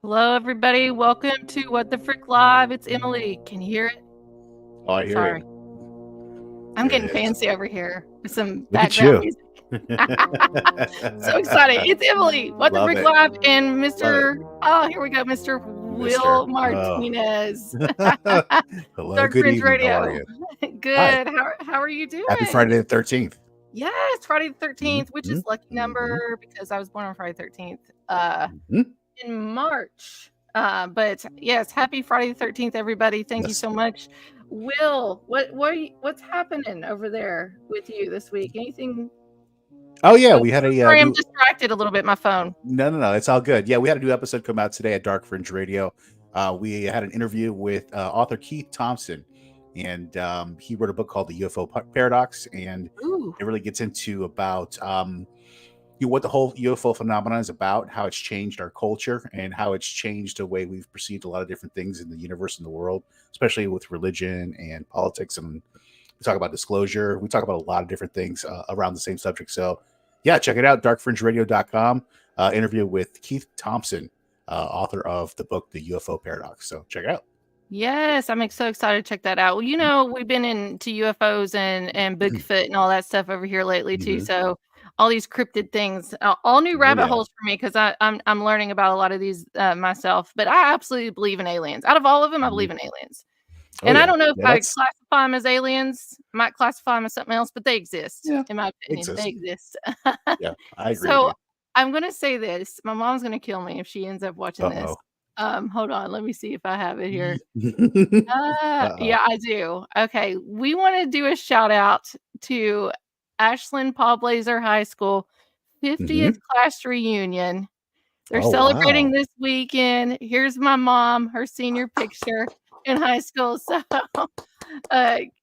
Hello, everybody. Welcome to What the Frick Live. It's Emily. Can you hear it? Oh, I hear Sorry. it. I'm There getting it is. fancy over here with some Look at background you. music. So excited. It's Emily. What the Love Frick it. Live and Mr. Oh, here we go. Mr. Will Mr. Martinez. Hello, Dark good Fringe evening. How Radio. are you? Good. How are you doing? Happy Friday the 13th. Yes, Friday the 13th, which is lucky Mhm. number because I was born on Friday the 13th Mhm. in March. But yes, happy Friday the 13th, everybody. Thank you Yes. so much. Will, what's happening over there with you this week? Anything? Oh, yeah, we had a Sorry, I'm new... distracted a little bit. My phone. No, it's all good. Yeah, we had a new episode come out today at Dark Fringe Radio. We had an interview with author Keith Thompson, and he wrote a book called The UFO Paradox, and Ooh. it really gets into about what the whole UFO phenomenon is about, how it's changed our culture, and how it's changed the way we've perceived a lot of different things in the universe and the world, especially with religion and politics. And we talk about disclosure. We talk about a lot of different things around the same subject. So, yeah, check it out, darkfringeradio.com. Interview with Keith Thompson, author of the book, The UFO Paradox. So check it out. Yes, I'm so excited to check that out. Well, you know, we've been into UFOs and Bigfoot and all that stuff over here lately too. Mhm. So all these cryptid things, all new rabbit yeah. holes for me because I'm learning about a lot of these myself. But I absolutely believe in aliens. Out of all of them, I believe in aliens. Oh, And I yeah. don't know if Yeah, I that's... classify them as aliens. I might classify them as something else, but they exist, Yeah, in my opinion. exists. They exist. Yeah, I agree So with I'm gonna say this. My mom's gonna kill me if she ends up watching you. this. Uh-oh. Hold on, let me see if I have it here. Uh-oh. Yeah, I do. Okay, we want to do a shout out to Ashland Paul Blazer High School 50th class reunion. They're Oh, celebrating wow. this weekend. Here's my mom, her senior picture in high school. So,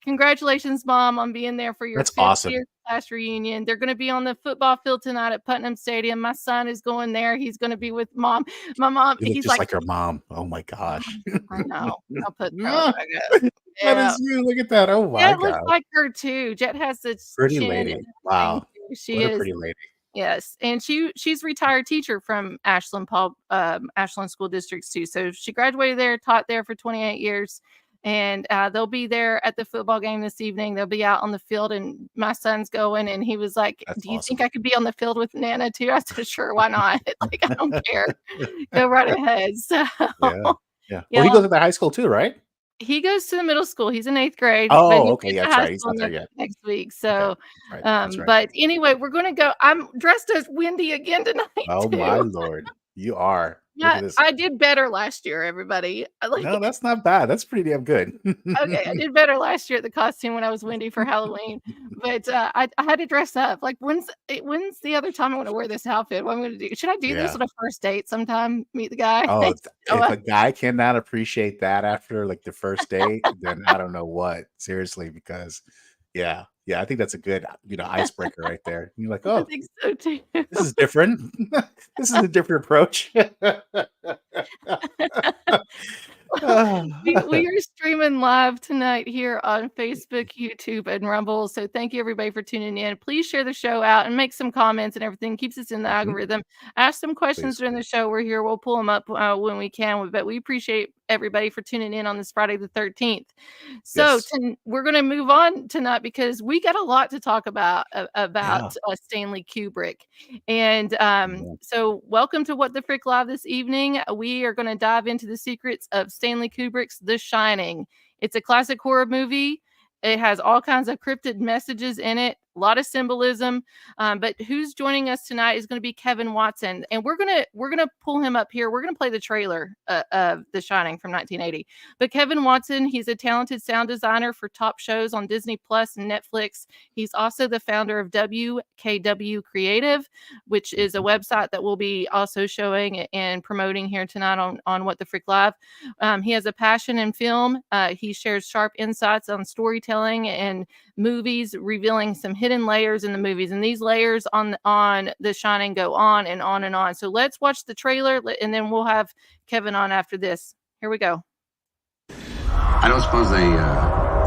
congratulations, Mom, on being there for your That's 50th awesome. class reunion. They're going to be on the football field tonight at Putnam Stadium. My son is going there. He's going to be with Mom. My mom, You look he's just like, like your mom. Oh, my gosh. I know. I'll put Yeah, back up. that Yeah. is you. Look at that. Oh, Yeah, my it looks God. like her too. Jet has this Pretty chin lady. and everything. Wow. She What a is. pretty lady. Yes, and she's a retired teacher from Ashland Ashland School Districts too. So she graduated there, taught there for 28 years, and they'll be there at the football game this evening. They'll be out on the field, and my son's going, and he was like, That's "Do you awesome. think I could be on the field with Nana too?" I said, "Sure, why not? Like I don't care. Go right ahead." So Yeah. yeah, Well, he goes to the high school too, right? he goes to the middle school. He's in 8th grade, but Oh, he'll okay. be Yeah, at the that's high right. He's school not there yet. next week. Okay. So, That's right. but anyway, we're gonna go. I'm dressed as Wendy again tonight Oh, my too. Lord. You are. Look Yeah, at this. I did better last year, everybody. No, that's not bad. That's pretty damn good. Okay, I did better last year at the costume when I was Wendy for Halloween, but I had to dress up. Like when's the other time I want to wear this outfit? What am I gonna do? Should I do this Yeah. on a first date sometime? Meet the guy? Oh, Oh, if a guy cannot appreciate that after like the first date, then I don't know what. Seriously, because yeah, I think that's a good, icebreaker right there. You're like, I oh, think so too. this is different. This is a different approach. We are streaming live tonight here on Facebook, YouTube, and Rumble. So thank you everybody for tuning in. Please share the show out and make some comments and everything. Keeps us in the algorithm. Ask some questions Please. during the show. We're here. We'll pull them up when we can. But we appreciate everybody for tuning in on this Friday the 13th. So Yes. we're going to move on tonight because we got a lot to talk about Yeah. Stanley Kubrick. And Yeah. so welcome to What the Frick Live this evening. We are going to dive into the secrets of Stanley Kubrick's The Shining. It's a classic horror movie. It has all kinds of cryptid messages in it, a lot of symbolism. But who's joining us tonight is going to be Kevin Watson, and we're gonna pull him up here. We're gonna play the trailer of The Shining from 1980. But Kevin Watson, he's a talented sound designer for top shows on Disney Plus and Netflix. He's also the founder of WKW Creative, which is a website that we'll be also showing and promoting here tonight on What the Frick Live. He has a passion in film. He shares sharp insights on storytelling and movies, revealing some hidden layers in the movies. And these layers on The Shining go on and on and on. So let's watch the trailer, and then we'll have Kevin on after this. Here we go. I don't suppose they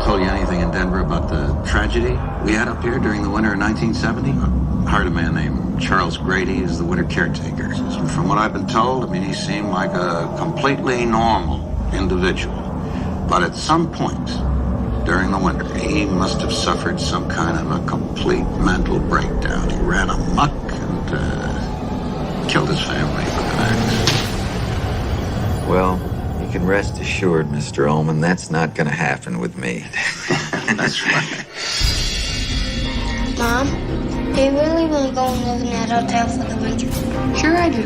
told you anything in Denver about the tragedy we had up here during the winter of 1970? I hired a man named Charles Grady as the winter caretaker. From what I've been told, I mean, he seemed like a completely normal individual. But at some point during the winter, he must have suffered some kind of a complete mental breakdown. He ran amok and killed his family with an axe. Well, you can rest assured, Mr. Ullman, that's not going to happen with me. That's right. Mom, do you really want to go and live in that hotel for the winter? Sure I do.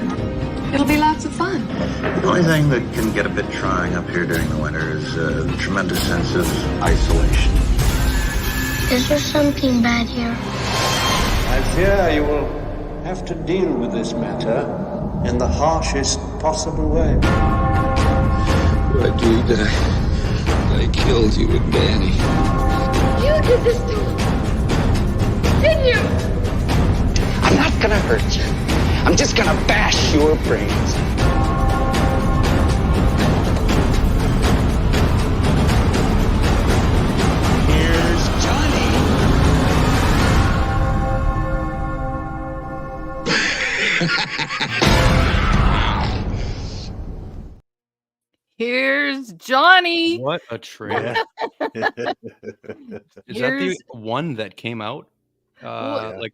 It'll be lots of fun. The only thing that can get a bit trying up here during the winter is the tremendous sense of isolation. Is there something bad here? I fear you will have to deal with this matter in the harshest possible way. I do that I killed you with Danny. You did this to me. Didn't you? I'm not gonna hurt you. I'm just gonna bash your brains. Here's Johnny. Here's Johnny. What a trailer. Is that the one that came out like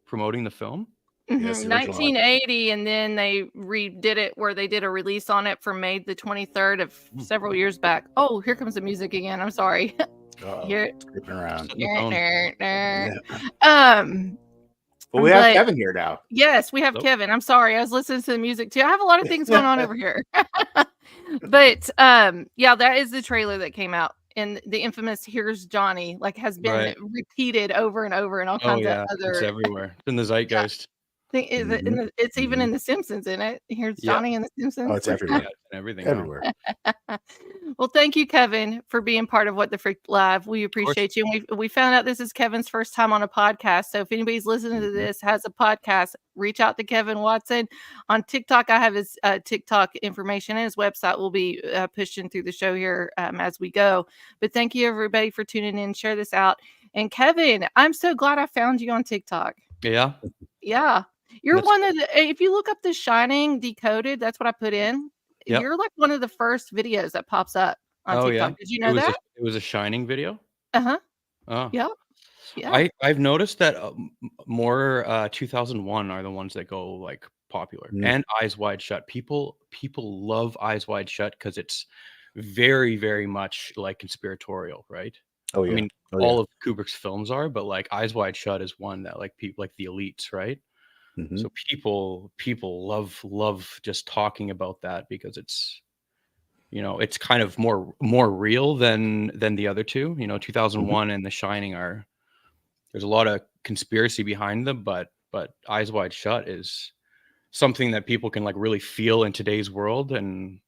promoting the film? Yes, the original. 1980, and then they redid it where they did a release on it for May the 23rd of several years back. Oh, here comes the music again. I'm sorry. Here, creeping around. Well, we have Kevin here now. Yes, we have Kevin. I'm sorry. I was listening to the music too. I have a lot of things going on over here. But yeah, that is the trailer that came out. And the infamous "Here's Johnny" like has been repeated over and over in all kinds of other. It's everywhere. It's in the zeitgeist. It's even in The Simpsons, in it. Here's Johnny in The Simpsons. Oh, it's everywhere. Everything. Everywhere. Well, thank you, Kevin, for being part of What the Frick Live. We appreciate you. And we found out this is Kevin's first time on a podcast. So if anybody's listening to this, has a podcast, reach out to Kevin Watson. On TikTok, I have his TikTok information, and his website will be pushing through the show here as we go. But thank you, everybody, for tuning in. Share this out. And Kevin, I'm so glad I found you on TikTok. Yeah. Yeah. You're one of the, if you look up The Shining Decoded, that's what I put in. Yep. You're like one of the first videos that pops up on TikTok. Yeah. Did you know that? It was a Shining video? Uh-huh. Oh. Yep. Yeah. I've noticed that more 2001 are the ones that go like popular. And Eyes Wide Shut. People love Eyes Wide Shut because it's very, very much like conspiratorial, right? Oh, yeah. I mean, all of Kubrick's films are, but like Eyes Wide Shut is one that like people like the elites, right? So people love just talking about that because it's, you know, it's kind of more real than the other two. You know, 2001 and The Shining there's a lot of conspiracy behind them, but Eyes Wide Shut is something that people can like really feel in today's world, and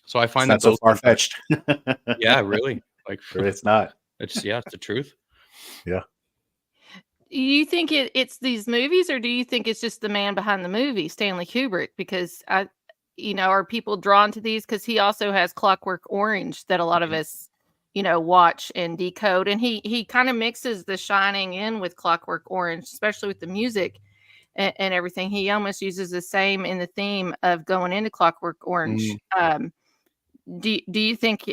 so I find it's not so far fetched. Yeah, really. Like it's not. It's it's the truth. Yeah. You think it's these movies, or do you think it's just the man behind the movie, Stanley Kubrick? Because are people drawn to these? Because he also has Clockwork Orange that a lot of us, watch and decode, and he kind of mixes The Shining in with Clockwork Orange, especially with the music and everything. He almost uses the same in the theme of going into Clockwork Orange. do you think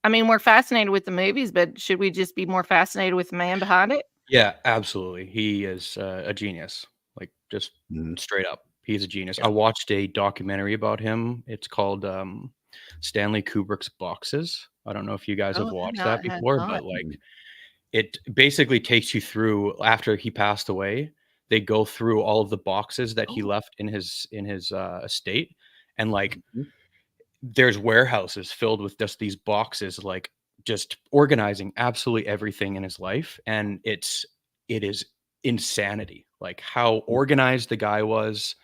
I mean, we're fascinated with the movies, but should we just be more fascinated with the man behind it? Yeah, absolutely. He is a genius. Like just Mhm. straight up, he's a genius. Yeah. I watched a documentary about him. It's called Stanley Kubrick's Boxes. I don't know if you guys have Oh, watched that have before, but not. like Mhm. it basically takes you through after he passed away. They go through all of the boxes that he Oh, left in his estate, and like Mhm. there's warehouses filled with just these boxes, like just organizing absolutely everything in his life, and it is insanity, like how organized the guy was.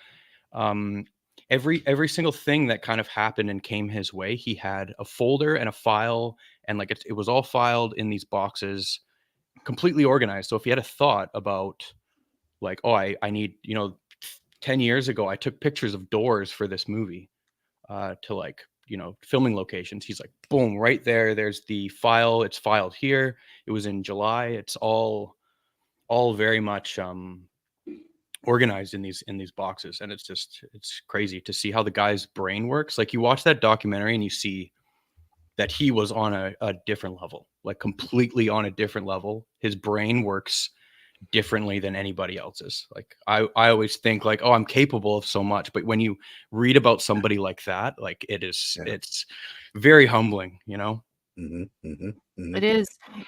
Um, every single thing that kind of happened and came his way, he had a folder and a file, and like it was all filed in these boxes, completely organized. So if he had a thought about like, oh, I need, 10 years ago, I took pictures of doors for this movie to like, filming locations. He's like, boom, right there. There's the file. It's filed here. It was in July. It's all very much organized in these boxes, and it's crazy to see how the guy's brain works. Like you watch that documentary and you see that he was on a different level, like completely on a different level. His brain works differently than anybody else's. Like I always think like, oh, I'm capable of so much, but when you read about somebody like that, like Yeah. it's very humbling, you know. Mhm. Mhm. it Mhm. is.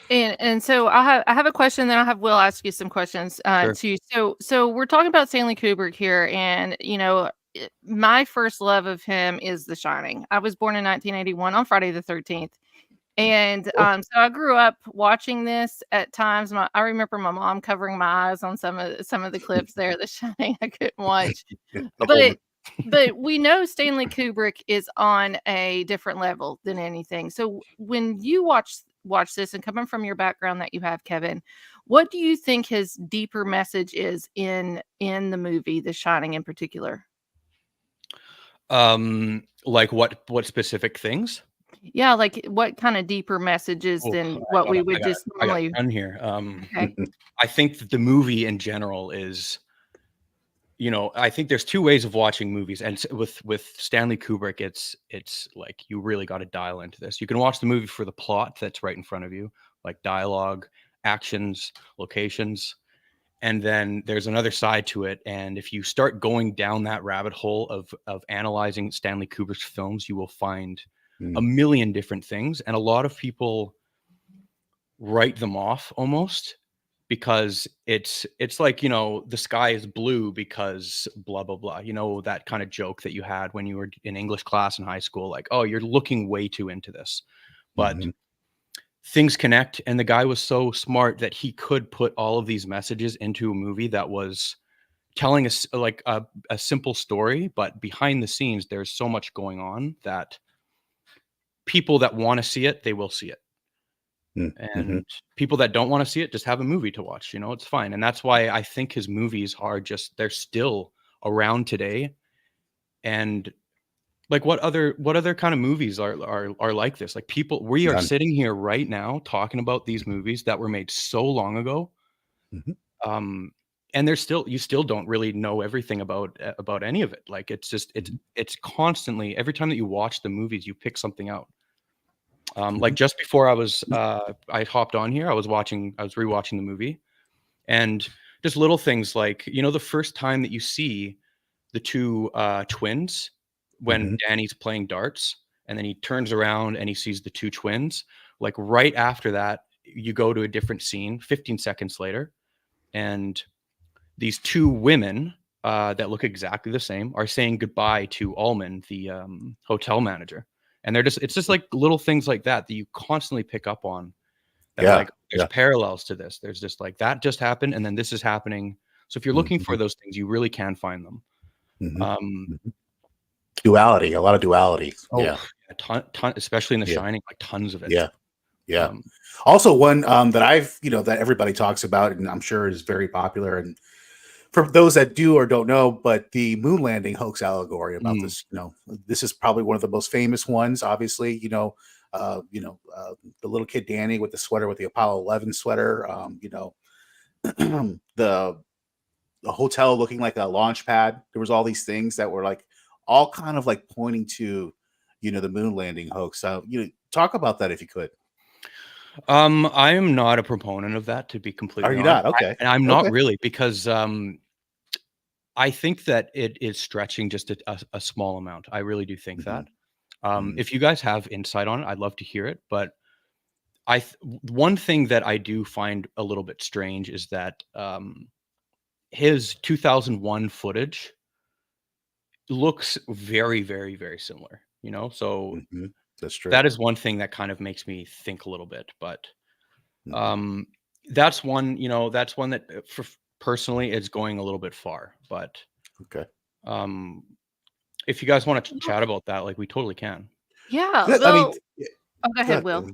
And so I have a question, then I have Will ask you some questions Sure. too. So we're talking about Stanley Kubrick here, and my first love of him is The Shining. I was born in 1981 on Friday the 13th. And, Cool. so I grew up watching this at times. I remember my mom covering my eyes on some of the clips there, The Shining I couldn't watch. Yeah, the whole But but we know Stanley Kubrick is on a different level than anything. So when you watch this and coming from your background that you have, Kevin, what do you think his deeper message is in the movie, The Shining in particular? Like what specific things? Yeah, like what kind of deeper messages Oh, than what we would just I got normally. a ton here. Okay. I think that the movie in general is, I think there's two ways of watching movies, and with Stanley Kubrick, it's like you really got to dial into this. You can watch the movie for the plot that's right in front of you, like dialogue, actions, locations, and then there's another side to it. And if you start going down that rabbit hole of analyzing Stanley Kubrick's films, you will find a Mhm. million different things, and a lot of people write them off almost because it's like, the sky is blue because blah blah blah, that kind of joke that you had when you were in English class in high school, like, oh, you're looking way too into this. But Mhm. things connect, and the guy was so smart that he could put all of these messages into a movie that was telling us like a simple story, but behind the scenes there's so much going on that people that want to see it, they will see it. Mhm. Mhm. And people that don't want to see it just have a movie to watch, it's fine. And that's why I think his movies are just, they're still around today. And like what other kind of movies are like this? Like people, we are None. sitting here right now talking about these movies that were made so long ago. Mhm. um and there's still, you still don't really know everything about any of it. Like it's just Mhm. it's constantly, every time that you watch the movies you pick something out. Like Mhm. just before I hopped on here, I was rewatching the movie, and just little things like, the first time that you see the two twins when Mhm. Danny's playing darts, and then he turns around and he sees the two twins. Like right after that, you go to a different scene 15 seconds later, and these two women that look exactly the same are saying goodbye to Allman, the hotel manager. And it's just like little things like that that you constantly pick up on, that Yeah. like there's Yeah. parallels to this. There's just like that just happened, and then this is happening. So if you're looking for Mhm. those things, you really can find them. Mhm. Um, Mhm. Duality, a lot of duality. oh, Yeah. a ton, especially in The Yeah. Shining, like tons of it. Yeah. Yeah. Um, Also, one that that everybody talks about, and I'm sure is very popular. And for those that do or don't know, but the moon landing hoax allegory about mm, this, this is probably one of the most famous ones. Obviously, the little kid Danny with the sweater, with the Apollo 11 sweater. The hotel looking like a launch pad. There was all these things that were like all kind of like pointing to the moon landing hoax. Talk about that if you could. I am not a proponent of that, to be completely Are you honest. not? Okay. I'm not Okay. really, because I think that it is stretching just a small amount. I really do think that. If you guys have insight on it, I'd love to hear it. But one thing that I do find a little bit strange is that his 2001 footage looks very, very, very similar. So That's true. that is one thing that kind of makes me think a little bit. But that's one. That's one that personally is going a little bit far. But okay. If you guys want to chat about that, like, we totally can. Yeah. Go ahead, Will.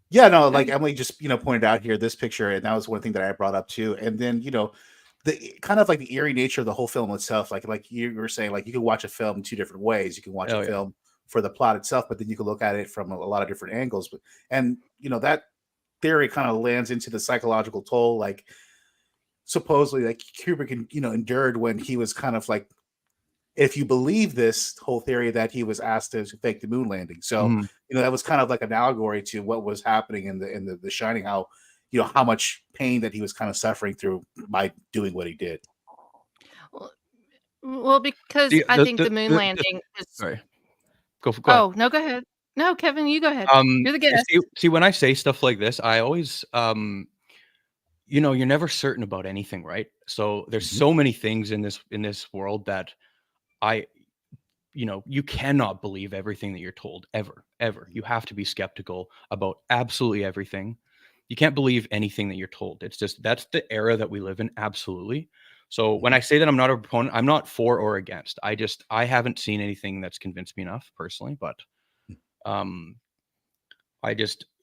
Yeah, no, like Emily just pointed out here, this picture, and that was one thing that I brought up too. And then the kind of like the eerie nature of the whole film itself, like you were saying, like you can watch a film 2 different ways. You can watch a film for the plot itself, but then you can look at it from a lot of different angles. And that theory kind of lands into the psychological toll, like supposedly like Kubrick endured when he was kind of like, if you believe this whole theory, that he was asked to fake the moon landing. So, that was kind of like an allegory to what was happening in the Shining, how much pain that he was kind of suffering through by doing what he did. Well, because I think the moon landing is... Sorry. Go ahead. Oh, no, go ahead. No, Kevin, you go ahead. You're the guest. See, when I say stuff like this, I always, you're never certain about anything, right? So there's so many things in this world that you cannot believe everything that you're told, ever. You have to be skeptical about absolutely everything. You can't believe anything that you're told. It's just, that's the era that we live in. Absolutely. So when I say that I'm not a proponent, I'm not for or against. I haven't seen anything that's convinced me enough personally, but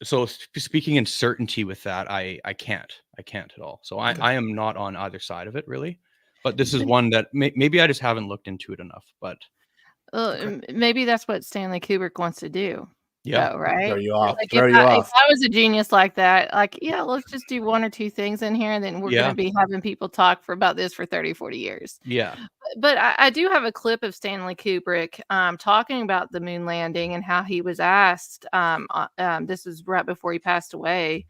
so speaking in certainty with that, I can't at all. So I am not on either side of it really, but this is one that maybe I just haven't looked into it enough, but maybe that's what Stanley Kubrick wants to do. Yeah. Though, right? Throw you off. Like Throw you if off. I was a genius like that, like, let's just do 1 or 2 things in here, and then we're going to be having people talk about this for 30, 40 years. Yeah. But I do have a clip of Stanley Kubrick talking about the moon landing and how he was asked. This was right before he passed away.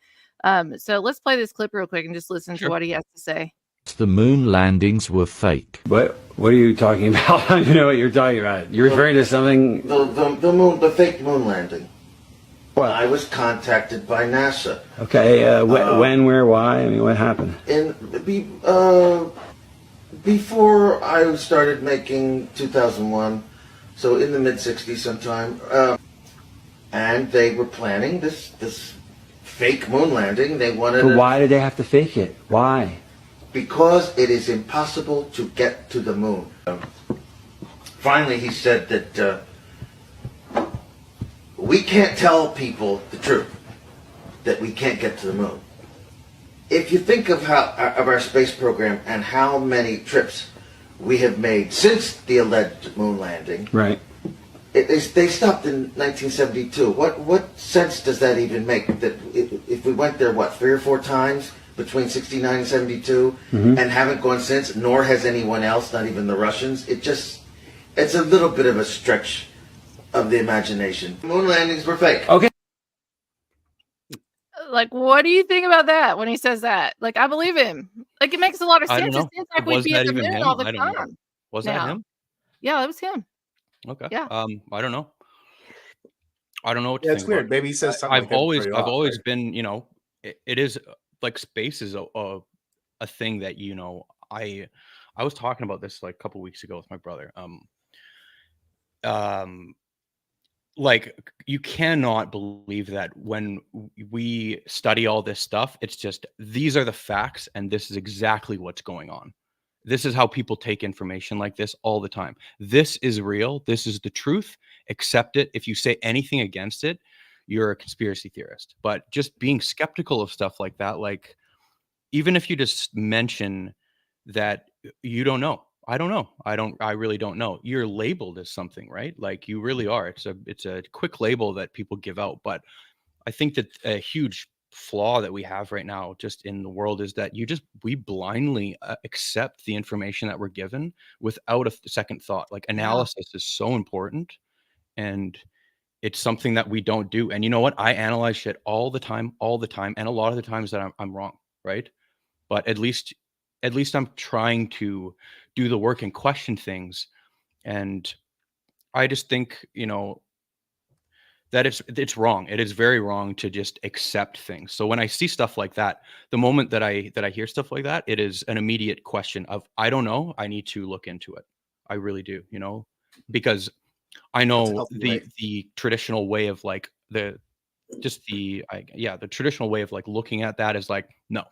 So let's play this clip real quick and just listen to what he has to say. The moon landings were fake. What are you talking about? I don't know what you're talking about. You're referring to something... The fake moon landing. What? I was contacted by NASA. Okay, when, where, why? I mean, what happened? Before I started making 2001, so in the mid-'60s sometime, and they were planning this fake moon landing. They wanted... But why did they have to fake it? Why? Because it is impossible to get to the moon. Finally, he said that we can't tell people the truth, that we can't get to the moon. If you think of our space program and how many trips we have made since the alleged moon landing, right? They stopped in 1972. What sense does that even make? That if we went there, 3 or 4 times between 69 and 72, and haven't gone since, nor has anyone else, not even the Russians. It's a little bit of a stretch of the imagination. Moon landings were fake. Okay. Like, what do you think about that when he says that? Like, I believe him. Like, it makes a lot of sense. It seems like we'd be at the moon all the time. Was that him? Yeah, it was him. Okay. Yeah. I don't know. I don't know what to think. It's weird. Maybe he says something. I've always been, it is like space is a thing that, I was talking about this like a couple weeks ago with my brother. Like, you cannot believe that when we study all this stuff, it's just, these are the facts and this is exactly what's going on. This is how people take information like this all the time. This is real. This is the truth. Accept it. If you say anything against it, you're a conspiracy theorist. But just being skeptical of stuff like that, like, even if you just mention that you don't know, I don't know, I really don't know, you're labeled as something, right? Like, you really are. It's a quick label that people give out. But I think that a huge flaw that we have right now just in the world is that we blindly accept the information that we're given without a second thought. Like, analysis is so important. and it's something that we don't do. And you know what? I analyze shit all the time, and a lot of the times that I'm wrong, right? But at least I'm trying to do the work and question things. And I just think, that it's wrong. It is very wrong to just accept things. So when I see stuff like that, the moment that I hear stuff like that, it is an immediate question of, I don't know, I need to look into it. I really do, because I know the traditional way of like the traditional way of like looking at that is like, no,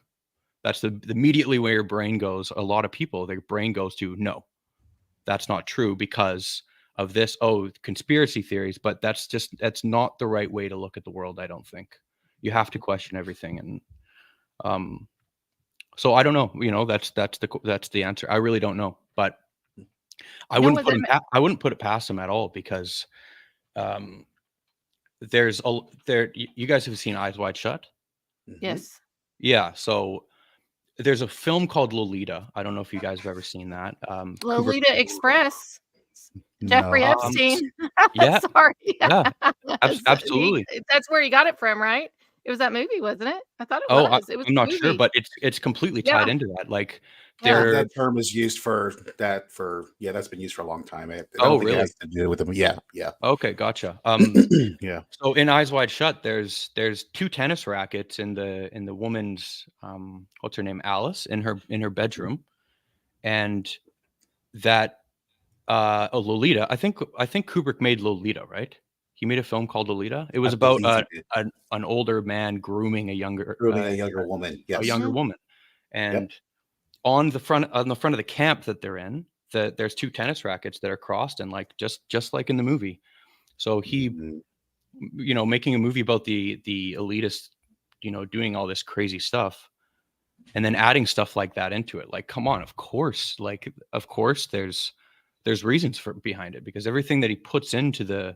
that's the immediately where your brain goes. A lot of people, their brain goes to, no, that's not true because of this. Oh, conspiracy theories. But that's not the right way to look at the world. I don't think you have to question everything. And so I don't know, that's the answer. I really don't know, but I wouldn't put it past them at all, because you guys have seen Eyes Wide Shut? Yes. Yeah. So there's a film called Lolita. I don't know if you guys have ever seen that. Lolita Express. Jeffrey Epstein. Yeah. Sorry. Yeah. Absolutely. That's where he got it from, right? It was that movie, wasn't it? I thought it was. It was I'm not sure, but it's completely tied into that. Like, that term is used for that that's been used for a long time. I don't think it has to do with them. Yeah. Okay, gotcha. Yeah. So in Eyes Wide Shut, there's 2 tennis rackets in the woman's what's her name, Alice, in her bedroom, and that Lolita. I think Kubrick made Lolita, right? He made a film called Lolita. It was about an older man grooming a younger woman. Yes. A younger woman, and on the front of the camp that they're in, there's 2 tennis rackets that are crossed, and like just like in the movie. So he, making a movie about the elitist, doing all this crazy stuff, and then adding stuff like that into it. Like, come on, of course there's reasons behind it, because everything that he puts into the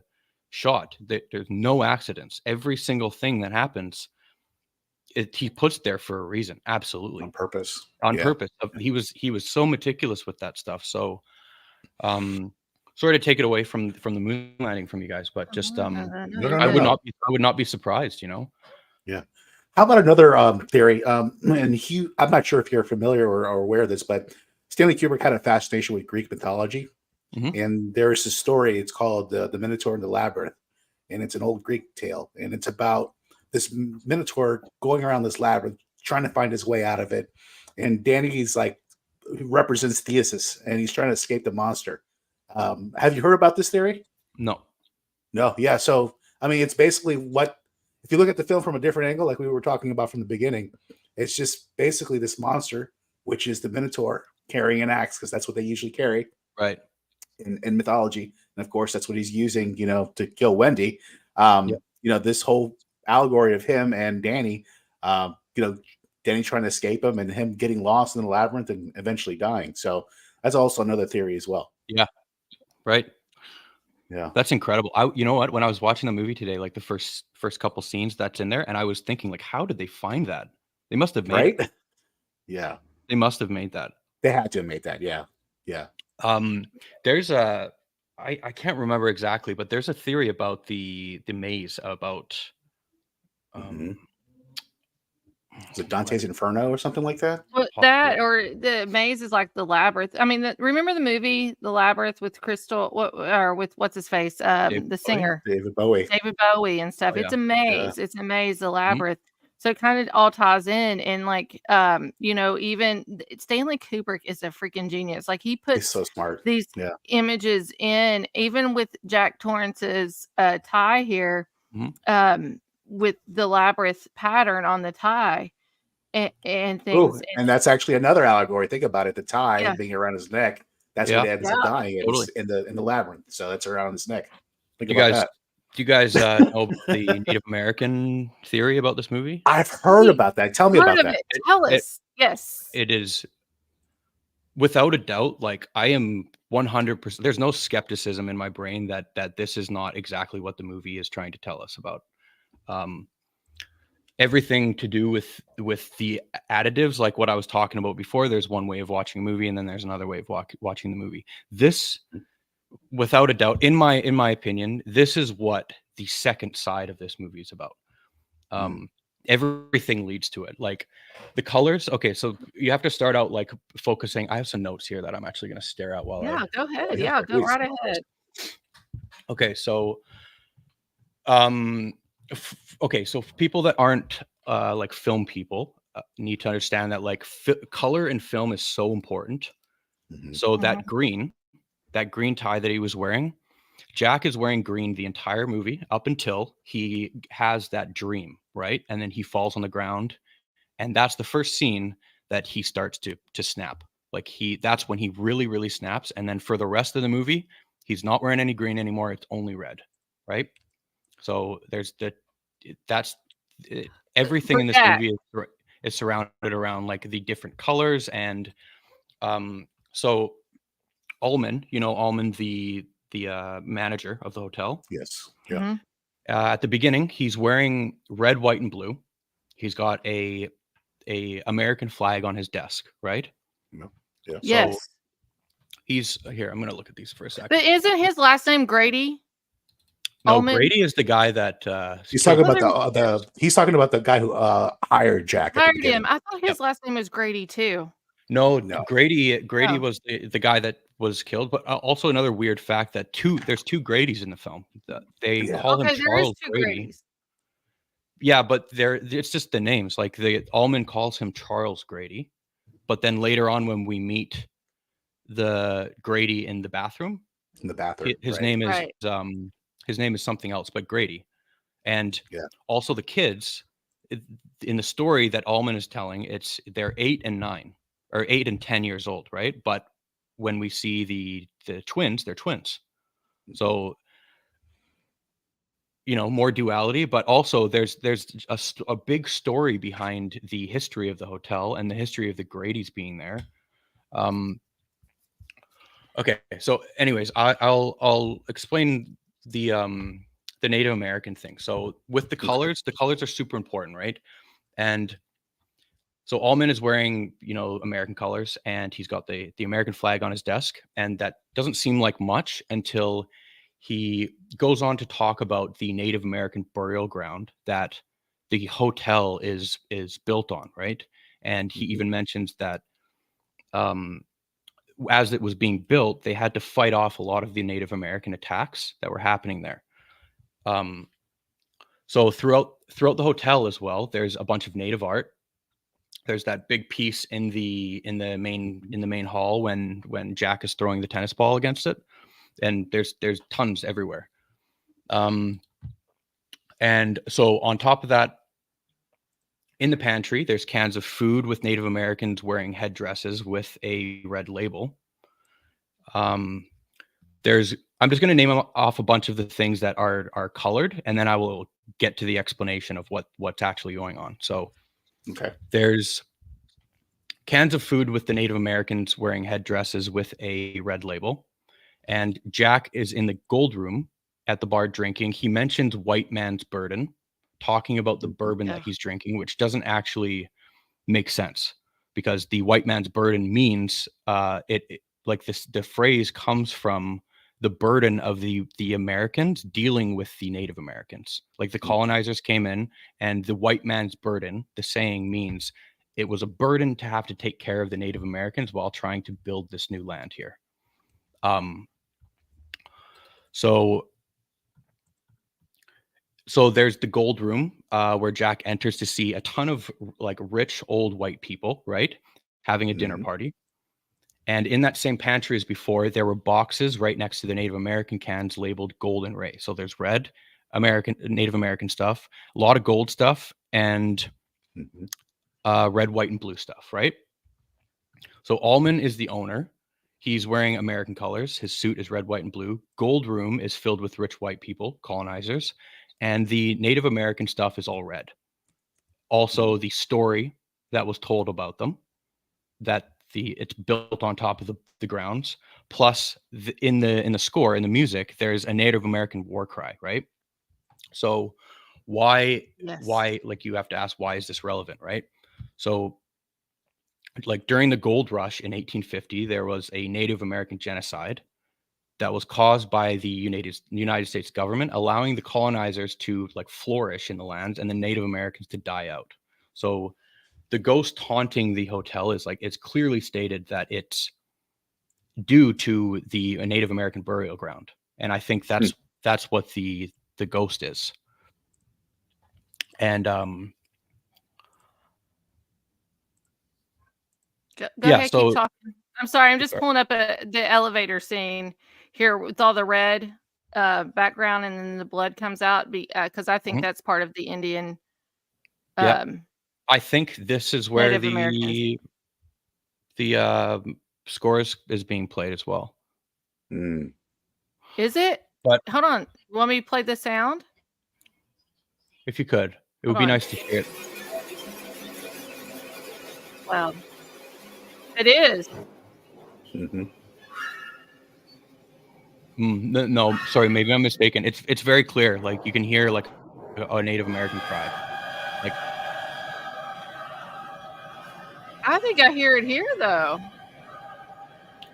shot, there's no accidents. Every single thing that happens, he puts there for a reason. Absolutely. On purpose. Purpose. He was so meticulous with that stuff. So sorry to take it away from the moon landing from you guys, but just I would not be surprised, Yeah. How about another theory? And Hugh, I'm not sure if you're familiar or aware of this, but Stanley Kubrick had a fascination with Greek mythology. Mm-hmm. And there's a story, it's called the Minotaur and the Labyrinth. And it's an old Greek tale. And it's about this Minotaur going around this labyrinth, trying to find his way out of it. And Danny's like, represents Theseus, and he's trying to escape the monster. Have you heard about this theory? No. Yeah. So, I mean, it's basically if you look at the film from a different angle, like we were talking about from the beginning, it's just basically this monster, which is the Minotaur carrying an axe, because that's what they usually carry. Right. In mythology. And of course, that's what he's using, to kill Wendy. This whole allegory of him and Danny, Danny trying to escape him and him getting lost in the labyrinth and eventually dying. So that's also another theory as well. Yeah. Right. Yeah. That's incredible. You know what? When I was watching the movie today, like the first couple scenes that's in there, and I was thinking, like, how did they find that? They must have made it. Yeah. They must have made that. They had to have made that. Yeah. Yeah. There's I can't remember exactly, but there's a theory about the maze, about is it Dante's Inferno or something like that? Well, that or the maze is like the labyrinth. I mean, remember the movie The Labyrinth with what's his face, the singer David Bowie and stuff. It's a maze. It's a maze, the labyrinth. So it kind of all ties in, and like even Stanley Kubrick is a freaking genius. Like he puts so smart. These images in, even with Jack Torrance's tie here, with the labyrinth pattern on the tie and things. Ooh, and that's actually another allegory. Think about it. The tie being around his neck. That's what ends up dying in the labyrinth. So that's around his neck. Think about that. Do you guys know the Native American theory about this movie? I've heard about that. Tell me about that. Tell us. Yes. It is, without a doubt, like I am 100%. There's no skepticism in my brain that this is not exactly what the movie is trying to tell us about. Everything to do with the additives, like what I was talking about before. There's one way of watching a movie, and then there's another way of watching the movie. This without a doubt, in my opinion, this is what the second side of this movie is about. Everything leads to it. Like the colors. Okay, so you have to start out like focusing. I have some notes here that I'm actually going to stare at while Yeah, go ahead. yeah, Yeah, go please. right ahead. Okay, so okay, so people that aren't like film people need to understand that like color in film is so important. So that green tie that he was wearing, Jack is wearing green the entire movie up until he has that dream, right? And then he falls on the ground, and that's the first scene that he starts to snap. Like that's when he really snaps. And then for the rest of the movie, he's not wearing any green anymore. It's only red, right? So there's everything in this movie is surrounded around like the different colors. And so Ullman, Ullman, the manager of the hotel. Yes. Yeah. At the beginning, he's wearing red, white, and blue. He's got a American flag on his desk, right? Yeah. Yes. So he's here. I'm going to look at these for a second. But isn't his last name Grady? No, Ullman? Grady is the guy that he's talking about he's talking about the guy who hired Jack. Hired him. I thought his last name was Grady too. No. Grady was the guy that was killed. But also another weird fact that there's two Gradys in the film. They call him Charles Grady. Yeah, but it's just the names. Like Ullman calls him Charles Grady, but then later on when we meet the Grady in the bathroom, his name is something else, but Grady. And also the kids in the story that Ullman is telling, they're 8 and 9 or 8 and 10 years old, right? But when we see the twins, they're twins. So more duality, but also there's a big story behind the history of the hotel and the history of the Gradys being there. Okay, so anyways, I'll explain the Native American thing. So with the colors are super important, right? And so Ullman is wearing American colors, and he's got the American flag on his desk, and that doesn't seem like much until he goes on to talk about the Native American burial ground that the hotel is built on, right? And he even mentions that as it was being built, they had to fight off a lot of the Native American attacks that were happening there. So throughout the hotel as well, there's a bunch of Native art. There's that big piece in the main hall when Jack is throwing the tennis ball against it. And there's tons everywhere. And so on top of that, in the pantry, there's cans of food with Native Americans wearing headdresses with a red label. I'm just going to name off a bunch of the things that are colored, and then I will get to the explanation of what's actually going on. So there's cans of food with the Native Americans wearing headdresses with a red label. And Jack is in the gold room at the bar drinking. He mentions white man's burden, talking about the bourbon that he's drinking, which doesn't actually make sense because the white man's burden means the phrase comes from the burden of the Americans dealing with the Native Americans. Like the colonizers came in, and the white man's burden, the saying means it was a burden to have to take care of the Native Americans while trying to build this new land here. So there's the gold room where Jack enters to see a ton of like rich old white people, right, having a dinner party. And in that same pantry as before, there were boxes right next to the Native American cans labeled Golden Ray. So there's red Native American stuff, a lot of gold stuff, and red, white, and blue stuff, right? So Ullman is the owner. He's wearing American colors. His suit is red, white, and blue. Gold room is filled with rich white people, colonizers, and the Native American stuff is all red. Also, the story that was told about them, that it's built on top of the grounds. Plus, in the score, in the music, there's a Native American war cry, right? So why, like, you have to ask, why is this relevant, right? So, like, during the gold rush in 1850, there was a Native American genocide that was caused by the United States government allowing the colonizers to like flourish in the lands and the Native Americans to die out. So the ghost haunting the hotel is like, it's clearly stated that it's due to the Native American burial ground. And I think that's what the ghost is. And Go yeah, ahead, so keep talking. I'm sorry, I'm just pulling up the elevator scene here with all the red background, and then the blood comes out because I think that's part of the Indian yeah, I think this is where Native Americans. the score is being played as well. Is it? But hold on, you want me to play the sound? If you could, it would be nice to hear it. Wow. It is. No, sorry, maybe I'm mistaken. It's very clear. Like you can hear like a Native American cry. Like I think I hear it here though.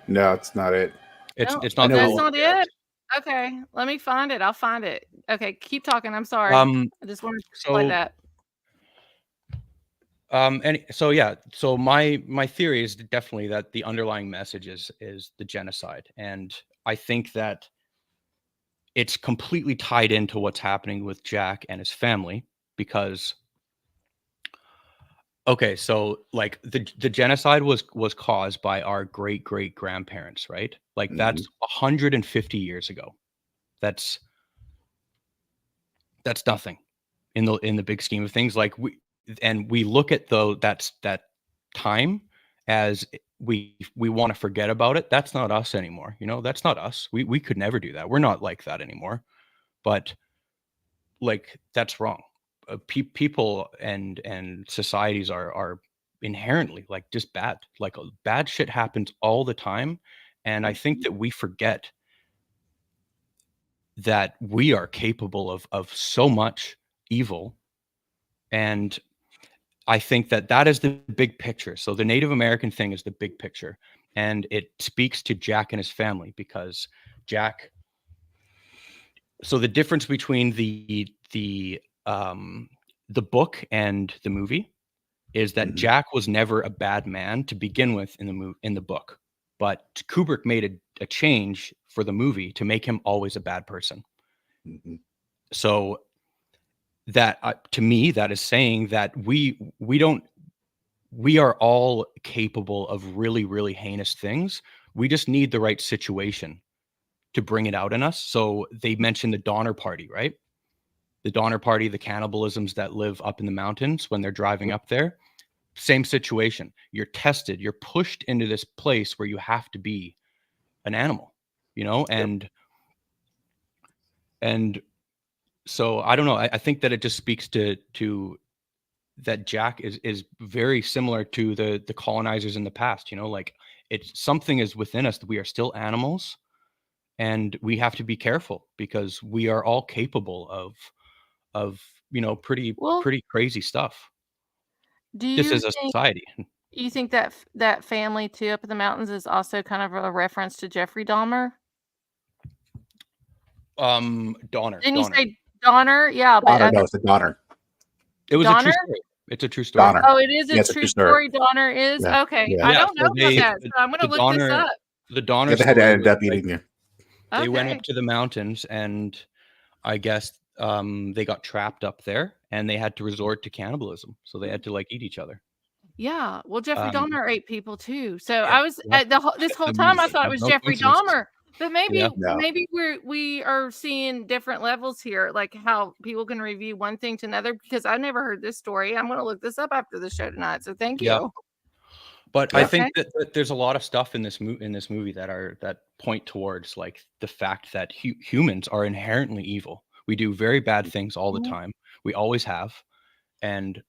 No, it's not it. It's No, not. that's not it. Okay, let me find it. I'll find it. Okay, keep talking. I'm sorry. I just wanted to play that. And so yeah, so my theory is definitely that the underlying message is the genocide, and I think that it's completely tied into what's happening with Jack and his family because okay, so like the genocide was caused by our great grandparents, right? Like that's 150 years ago. That's nothing in the big scheme of things. Like we look at that time as we want to forget about it. That's not us anymore. You know, that's not us. We could never do that. We're not like that anymore. But like that's wrong. People and societies are inherently like just bad. Like bad shit happens all the time, and I think that we forget that we are capable of so much evil. And I think that is the big picture. So the Native American thing is the big picture, and it speaks to Jack and his family because Jack. So the difference between the book and the movie is that Jack was never a bad man to begin with in the book, but Kubrick made a change for the movie to make him always a bad person. So that to me, that is saying that we are all capable of really heinous things. We just need the right situation to bring it out in us. So they mentioned the Donner Party, right? The Donner Party, the cannibalisms that live up in the mountains when they're driving up there. Same situation. You're tested. You're pushed into this place where you have to be an animal, you know? And so I don't know. I think that it just speaks to that Jack is very similar to the colonizers in the past, you know, like it's something is within us that we are still animals. And we have to be careful because we are all capable of you know pretty crazy stuff. Just as a society. You think that that family too up in the mountains is also kind of a reference to Jeffrey Dahmer? Donner. Didn't you say Donner? Yeah, but Donner, no, it's a Donner. It was Donner? a true story. It's a true story. Donner. Oh, it is Yeah, a true story. Donner is okay. Yeah. I don't know about that, so I'm going to look this up. The Donner. They had to end up eating you. They went up to the mountains, and I guess they got trapped up there, and they had to resort to cannibalism. So they had to like eat each other. Yeah, well, Jeffrey Dahmer ate people too. So I was this whole time I thought it was Jeffrey Dahmer, but maybe we are seeing different levels here, like how people can review one thing to another. Because I never heard this story. I'm going to look this up after the show tonight. So thank you. But I think that there's a lot of stuff in this movie that point towards like the fact that humans are inherently evil. We do very bad things all the time. We always have, and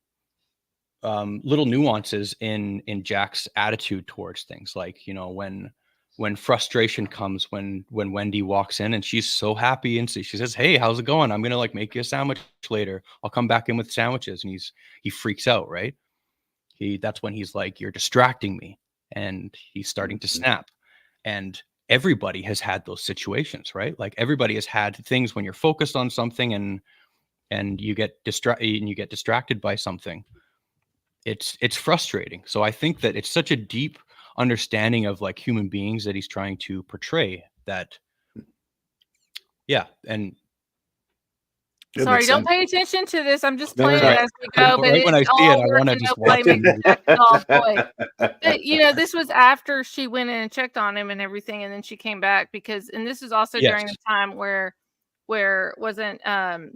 little nuances in Jack's attitude towards things, like you know when frustration comes when Wendy walks in and she's so happy and she says, "Hey, how's it going? I'm gonna like make you a sandwich later. I'll come back in with sandwiches," and he freaks out, right? That's when he's like, "You're distracting me," and he's starting to snap. And everybody has had those situations, right? Like everybody has had things when you're focused on something and you get distracted by something. It's frustrating. So I think that it's such a deep understanding of like human beings that he's trying to portray that. Yeah. And sorry, don't pay attention to this. I'm just playing no. it as we go. But Right when I see it, I want to just watch it. But, you know, this was after she went in and checked on him and everything, and then she came back and this was also during the time where wasn't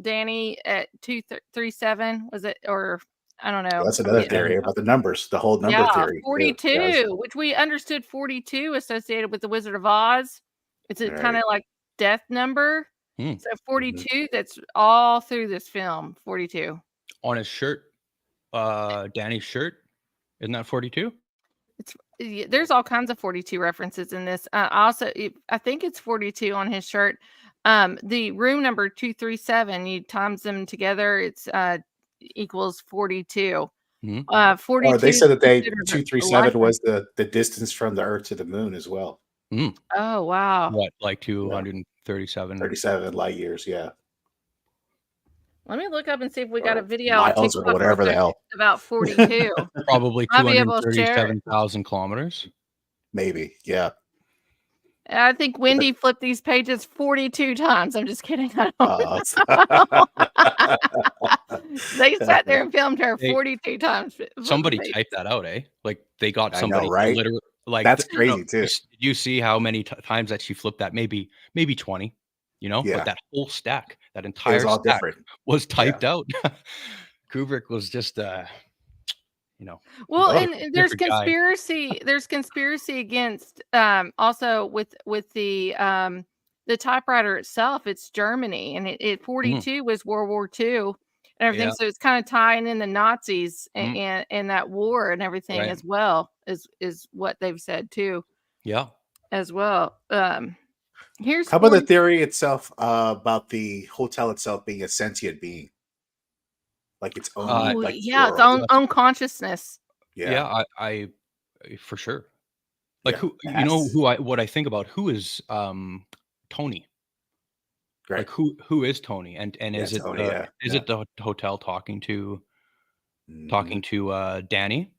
Danny at 237? Was it, or I don't know. That's another theory about the numbers, the whole number theory. 42, which we understood 42 associated with the Wizard of Oz. It's a kind of like death number. So 42, that's all through this film, 42. On his shirt, Danny's shirt, isn't that 42? There's all kinds of 42 references in this. Also, I think it's 42 on his shirt. The room number 237, you times them together, it's equals 42. 42. They said that 237 was the distance from the Earth to the moon as well. Oh wow! What, like 237? 37 light years, yeah. Let me look up and see if we got a video miles or whatever the hell about 42. Probably 237,000 kilometers. Maybe, yeah. I think Wendy flipped these pages 42 times. I'm just kidding. I don't They sat there and filmed her 42 times. Somebody typed that out, eh? Like they got somebody literally. Like that's crazy too. Did you see how many times that she flipped that? Maybe 20. You know, but that whole stack, that entire stack was typed out. Kubrick was just, you know. Well, and there's conspiracy. Guy. There's conspiracy against also with the typewriter itself. It's Germany, and it 42 was World War II and everything. So it's kind of tying in the Nazis and that war and everything as well is what they've said too. Yeah. As well. How about the theory itself about the hotel itself being a sentient being, like its own, its own consciousness. Yeah, I for sure. Like what I think about who is Tony. Right. Like who is Tony, and is it Tony, it the hotel talking to Danny?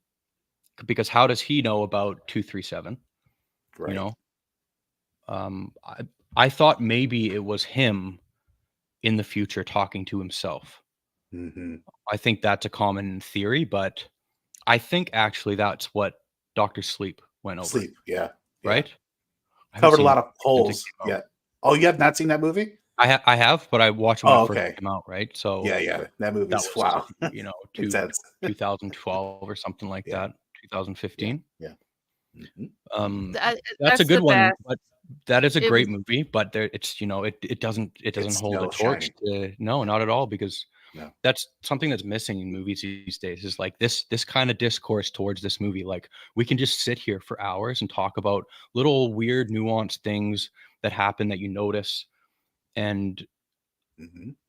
Because how does he know about 237? Right. You know. I thought maybe it was him in the future talking to himself. I think that's a common theory, but I think actually that's what Dr. Sleep went over. Sleep, yeah. Right? Covered a lot of holes. Yeah. Oh, you have not seen that movie? I have, but I watched when it first came out, right? So yeah. That movie's wow. You know, 2012 or something like that. 2015. Yeah. That's a good one, but that is a great movie, but it's, you know, it doesn't hold a torch to, no, not at all, because that's something that's missing in movies these days, is like this kind of discourse towards this movie. Like we can just sit here for hours and talk about little weird nuanced things that happen that you notice, and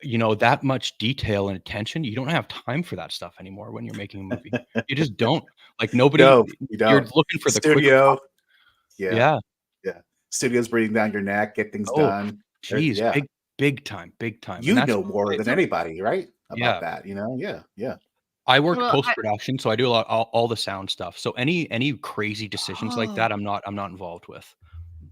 you know, that much detail and attention, you don't have time for that stuff anymore when you're making a movie. You just don't. Like nobody, you're looking for the studio. Yeah. Studio's breathing down your neck, get things done. Geez, big time. You know more than anybody, right? About that, you know? Yeah. I work post-production, so I do all the sound stuff. So any crazy decisions like that, I'm not involved with,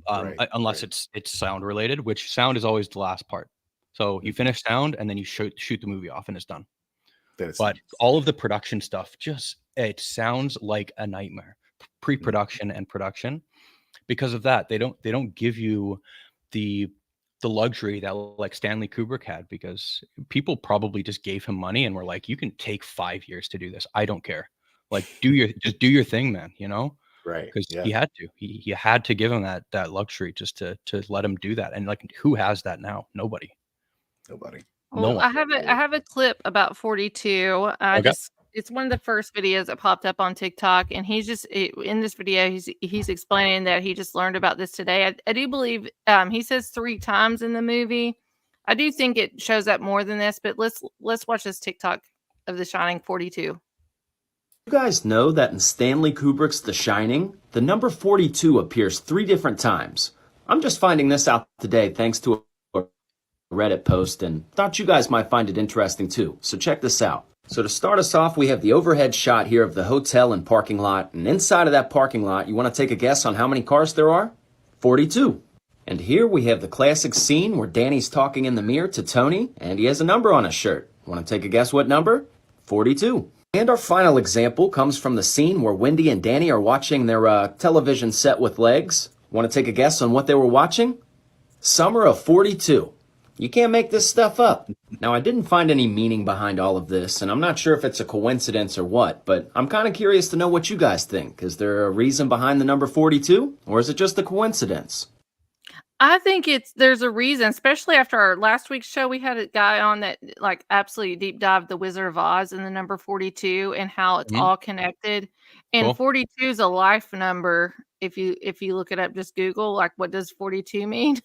unless it's sound related, which sound is always the last part. So you finish sound and then you shoot the movie off and it's done. But all of the production stuff, it sounds like a nightmare. Pre-production and production. Because of that, they don't give you the luxury that like Stanley Kubrick had, because people probably just gave him money and were like, you can take 5 years to do this. I don't care. Like do your thing, man, you know? Right. Because he had to. He had to give him that luxury just to let him do that. And like, who has that now? Nobody. Well, I have a clip about 42. It's one of the first videos that popped up on TikTok, and he's just in this video. He's explaining that he just learned about this today. I do believe he says 3 times in the movie. I do think it shows up more than this, but let's watch this TikTok of The Shining 42. You guys know that in Stanley Kubrick's The Shining, the number 42 appears 3 different times. I'm just finding this out today thanks to a Reddit post and thought you guys might find it interesting too. So check this out. So to start us off, we have the overhead shot here of the hotel and parking lot. And inside of that parking lot, you want to take a guess on how many cars there are? 42. And here we have the classic scene where Danny's talking in the mirror to Tony, and he has a number on his shirt. Want to take a guess what number? 42. And our final example comes from the scene where Wendy and Danny are watching their television set with legs. Want to take a guess on what they were watching? Summer of 42. You can't make this stuff up. Now, I didn't find any meaning behind all of this, and I'm not sure if it's a coincidence or what, but I'm kind of curious to know what you guys think. Is there a reason behind the number 42, or is it just a coincidence? I think there's a reason, especially after our last week's show. We had a guy on that like absolutely deep dived the Wizard of Oz and the number 42 and how it's all connected. And Cool. 42 is a life number. If you look it up, just Google like what does 42 mean?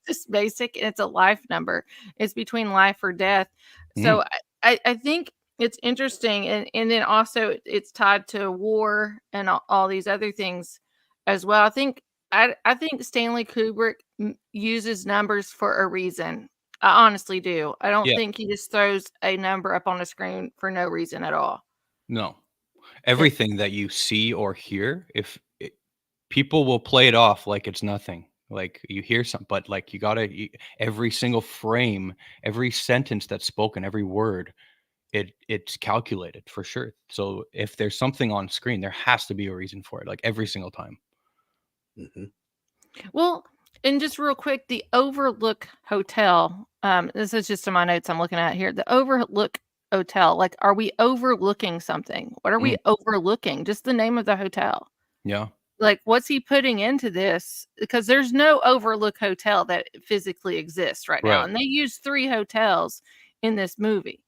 Just basic, and it's a life number. It's between life or death. So I think it's interesting, and then also it's tied to war and all these other things as well. I think Stanley Kubrick uses numbers for a reason. I honestly do. I don't think he just throws a number up on the screen for no reason at all. No. Everything that you see or hear, people will play it off like it's nothing. Like you hear something, but like every single frame, every sentence that's spoken, every word, it's calculated for sure. So if there's something on screen, there has to be a reason for it, like every single time. Well, and just real quick, the Overlook Hotel. This is just in my notes I'm looking at here. The Overlook Hotel. Like, are we overlooking something? What are we overlooking? Just the name of the hotel. Yeah. Like, what's he putting into this? Because there's no Overlook Hotel that physically exists right now. And they use 3 hotels in this movie.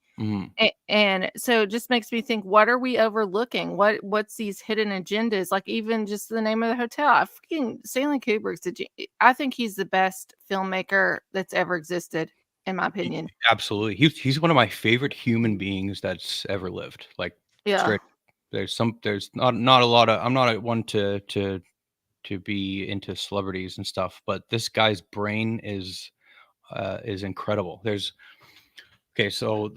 And so it just makes me think, what are we overlooking? What's these hidden agendas? Like even just the name of the hotel. Stanley Kubrick's I think he's the best filmmaker that's ever existed, in my opinion. Absolutely. He's one of my favorite human beings that's ever lived. Like straight, there's not a lot of, I'm not one to be into celebrities and stuff, but this guy's brain is incredible. So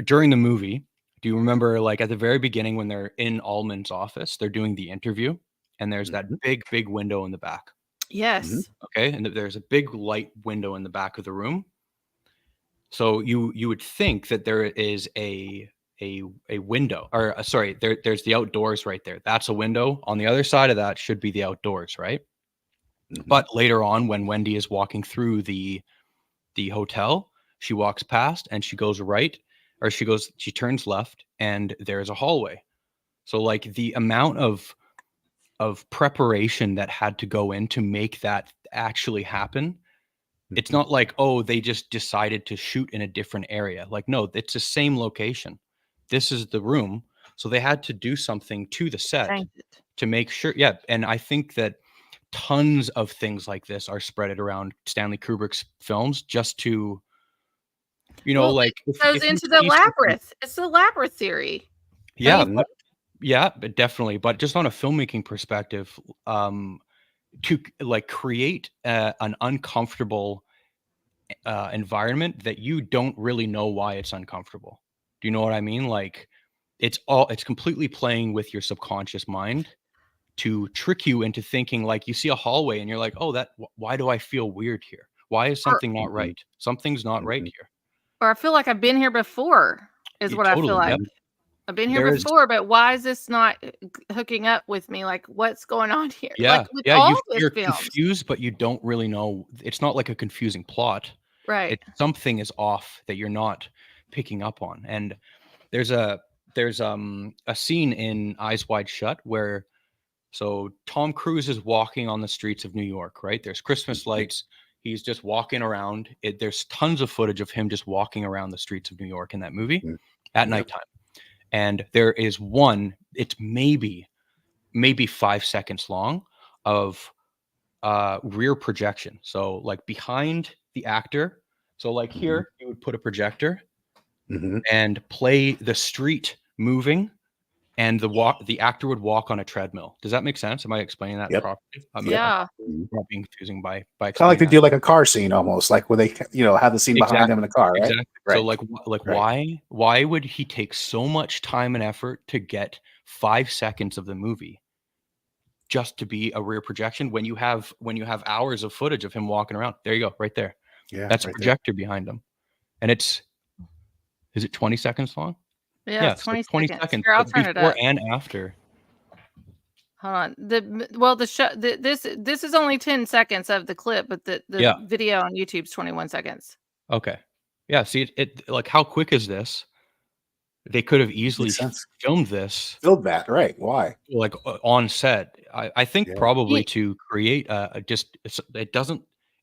during the movie, do you remember like at the very beginning when they're in Allman's office, they're doing the interview and there's that big window in the back? Yes. Okay. And there's a big light window in the back of the room. So you would think that there is a window or sorry, there's the outdoors right there. That's a window. On the other side of that should be the outdoors, right? But later on when Wendy is walking through the hotel, she walks past and she goes right, or she turns left and there's a hallway. So like the amount of preparation that had to go in to make that actually happen. It's not like, oh, they just decided to shoot in a different area. Like, no, it's the same location. This is the room. So they had to do something to the set to make sure. Yeah. And I think that tons of things like this are spread around Stanley Kubrick's films just to, like it goes into the labyrinth. It's the labyrinth theory. Yeah, but definitely. But just on a filmmaking perspective, to like create an uncomfortable environment that you don't really know why it's uncomfortable. Do you know what I mean? Like it's completely playing with your subconscious mind to trick you into thinking like you see a hallway and you're like, oh, why do I feel weird here? Why is something not right? Something's not right here. Or I feel like I've been here before is what I feel like. Yep. I've been here before, but why is this not hooking up with me? Like, what's going on here? Yeah, like you're confused, but you don't really know. It's not like a confusing plot. Right. Something is off that you're not picking up on. And there's a scene in Eyes Wide Shut where Tom Cruise is walking on the streets of New York, right? There's Christmas lights. He's just walking around. There's tons of footage of him just walking around the streets of New York in that movie at nighttime. And there is one, it's maybe 5 seconds long of rear projection. So like behind the actor. So like here, you would put a projector and play the street moving and the actor would walk on a treadmill. Does that make sense? Am I explaining that properly? Yeah. I'm not being confusing by Kind of like explaining they that. do like a car scene almost, like where they have the scene behind them in the car, right? Exactly. Right. So Right. why would he take so much time and effort to get 5 seconds of the movie just to be a rear projection when you have hours of footage of him walking around? There you go, right there. Yeah, That's a right there. projector behind him. And is it 20 seconds long? Yeah, it's 20 like 20 seconds. seconds Here, I'll turn it before up. and after. Hold on. The show this is only 10 seconds of the clip, but the Yeah. video on YouTube's 21 seconds. Okay. Yeah, see it like how quick is this? They could have easily Makes sense. filmed this. Filmed that, right? Why? Like on set. I think Yeah. probably to create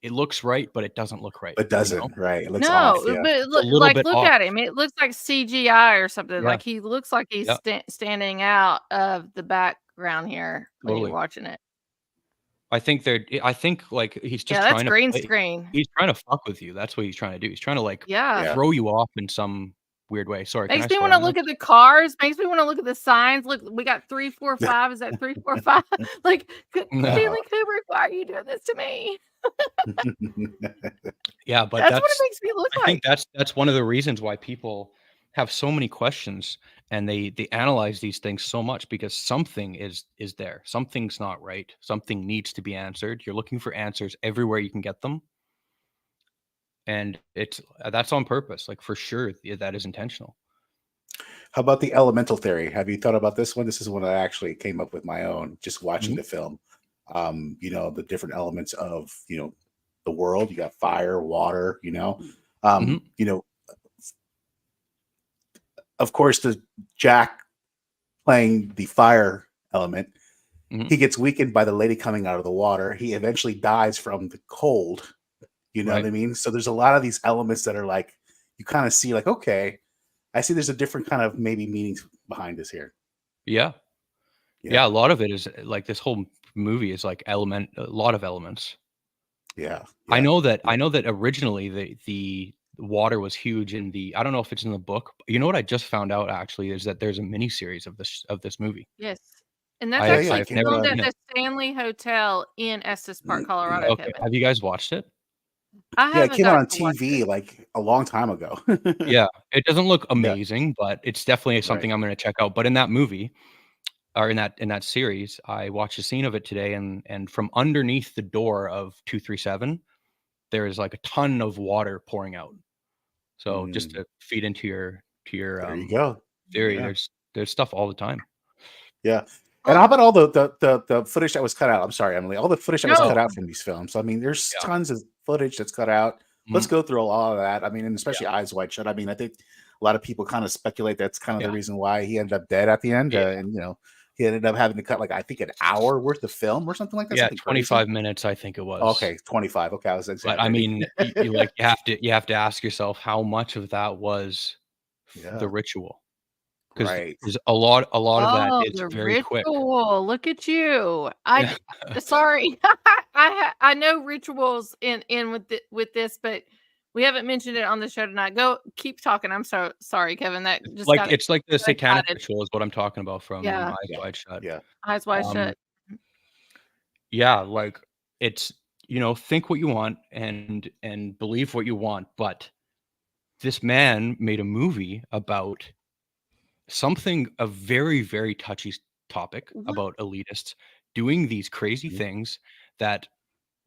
it looks right, but it doesn't look right. It doesn't, right? It looks off. No, Yeah. but It's a little like bit look off. at him. It looks like CGI or something. Yeah. Like he looks like he's Yeah. standing out of the background here when Totally. you're watching it. I think like he's just Yeah, that's trying to green play. screen. He's trying to fuck with you. That's what he's trying to do. He's trying to like Yeah. throw you off in some weird way. Sorry, can I Makes me swear want to on look this? at the cars. Makes me want to look at the signs. Look, we got 3, 4, 5. Is that 3, 4, 5? Like No. Stanley Kubrick, why are you doing this to me? Yeah, but That's what it makes me look I like. think that's one of the reasons why people have so many questions and they analyze these things so much because something is there. Something's not right. Something needs to be answered. You're looking for answers everywhere you can get them. And that's on purpose. Like for sure, that is intentional. How about the elemental theory? Have you thought about this one? This is one I actually came up with my own, just watching the film. The different elements of, the world. You got fire, water, of course, the Jack playing the fire element, he gets weakened by the lady coming out of the water. He eventually dies from the cold. You know what I mean? So there's a lot of these elements that are like, you kind of see like, okay, I see there's a different kind of maybe meanings behind this here. Yeah. A lot of it is like this whole movie is like a lot of elements. Yeah. I know that originally the water was huge in I don't know if it's in the book. You know what I just found out actually is that there's a mini series of this movie. Yes. And that's actually I've never filmed at seen the it. Stanley Hotel in Estes Park, Colorado, Okay. Kevin. Have you guys watched it? I Yeah, it haven't came out on gotten to watch TV like a long time ago. Yeah. It doesn't look amazing, but it's definitely something I'm going to check out. But in that movie, or in that series, I watched a scene of it today, and from underneath the door of 237, there is like a ton of water pouring out. So just to feed into your There you go. theory, Yeah. there's stuff all the time. Yeah. And how about all the footage that was cut out? I'm sorry, Emily. All the footage that was cut out from these films. I mean, there's tons of footage that's cut out. Let's go through a lot of that. I mean, and especially Eyes Wide Shut. I mean, I think a lot of people kind of speculate that's kind of the reason why he ended up dead at the end. And he ended up having to cut like I think an hour worth of film or something like that. Yeah, something 25 crazy. minutes, I think it was. Okay, 25. Okay, I was But I mean, you have to ask yourself how much of that was the ritual. Because there's a lot of that is the very quick. ritual. Look at you. Sorry. I know rituals in with this, but we haven't mentioned it on the show tonight. Keep talking. I'm so sorry, Kevin. That just It's like the satanic ritual is what I'm talking about from Eyes Wide Shut. Yeah. Eyes Wide Shut. Yeah, like it's think what you want and believe what you want, but this man made a movie about a very, very touchy topic about elitists doing these crazy things that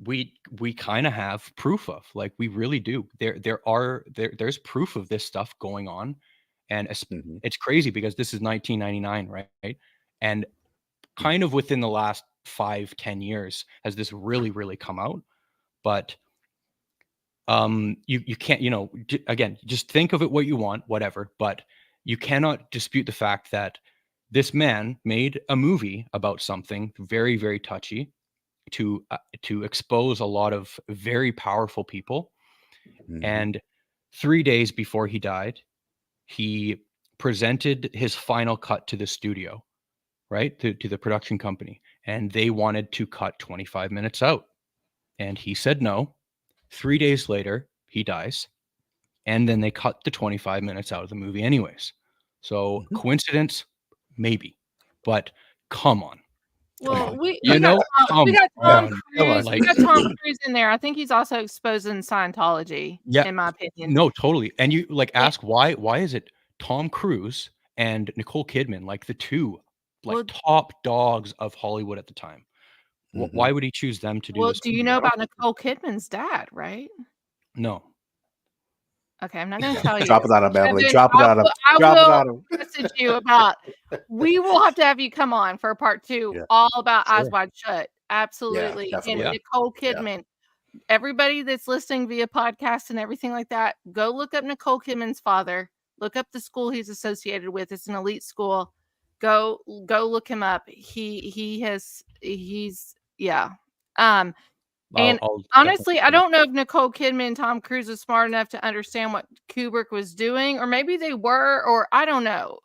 we kind of have proof of. Like we really do. There's proof of this stuff going on, and it's crazy because this is 1999, right? And kind of within the last 5-10 years has this really, really come out. But you can't, again, just think of it what you want, whatever, but you cannot dispute the fact that this man made a movie about something very, very touchy to expose a lot of very powerful people. And 3 days before he died, he presented his final cut to the studio, right? To the production company. And they wanted to cut 25 minutes out. And he said no. 3 days later, he dies. And then they cut the 25 minutes out of the movie anyways. So coincidence? maybe, but come on. Well, we You know, got come Tom on. Cruise. Like, We got Tom Cruise in there. I think he's also exposing Scientology, yeah, in my opinion. no, totally. And you like ask why is it Tom Cruise and Nicole Kidman, like the two like Well, top dogs of Hollywood at the time? Why would he choose them to do well, this do you movie? know I don't about Nicole Kidman's dad, right? No. Okay, I'm not gonna tell you. Drop it on him, And Emily. then Drop it on him. I Drop it will on him. message you about. We will have to have you come on for part 2, Yeah. all about Eyes Sure. Wide Shut. Absolutely. And definitely. Nicole Kidman. Everybody that's listening via podcast and everything like that, go look up Nicole Kidman's father. Look up the school he's associated with. It's an elite school. Go look him up. He's yeah. And I'll honestly, definitely I do that. don't know if Nicole Kidman and Tom Cruise is smart enough to understand what Kubrick was doing, or maybe they were, or I don't know.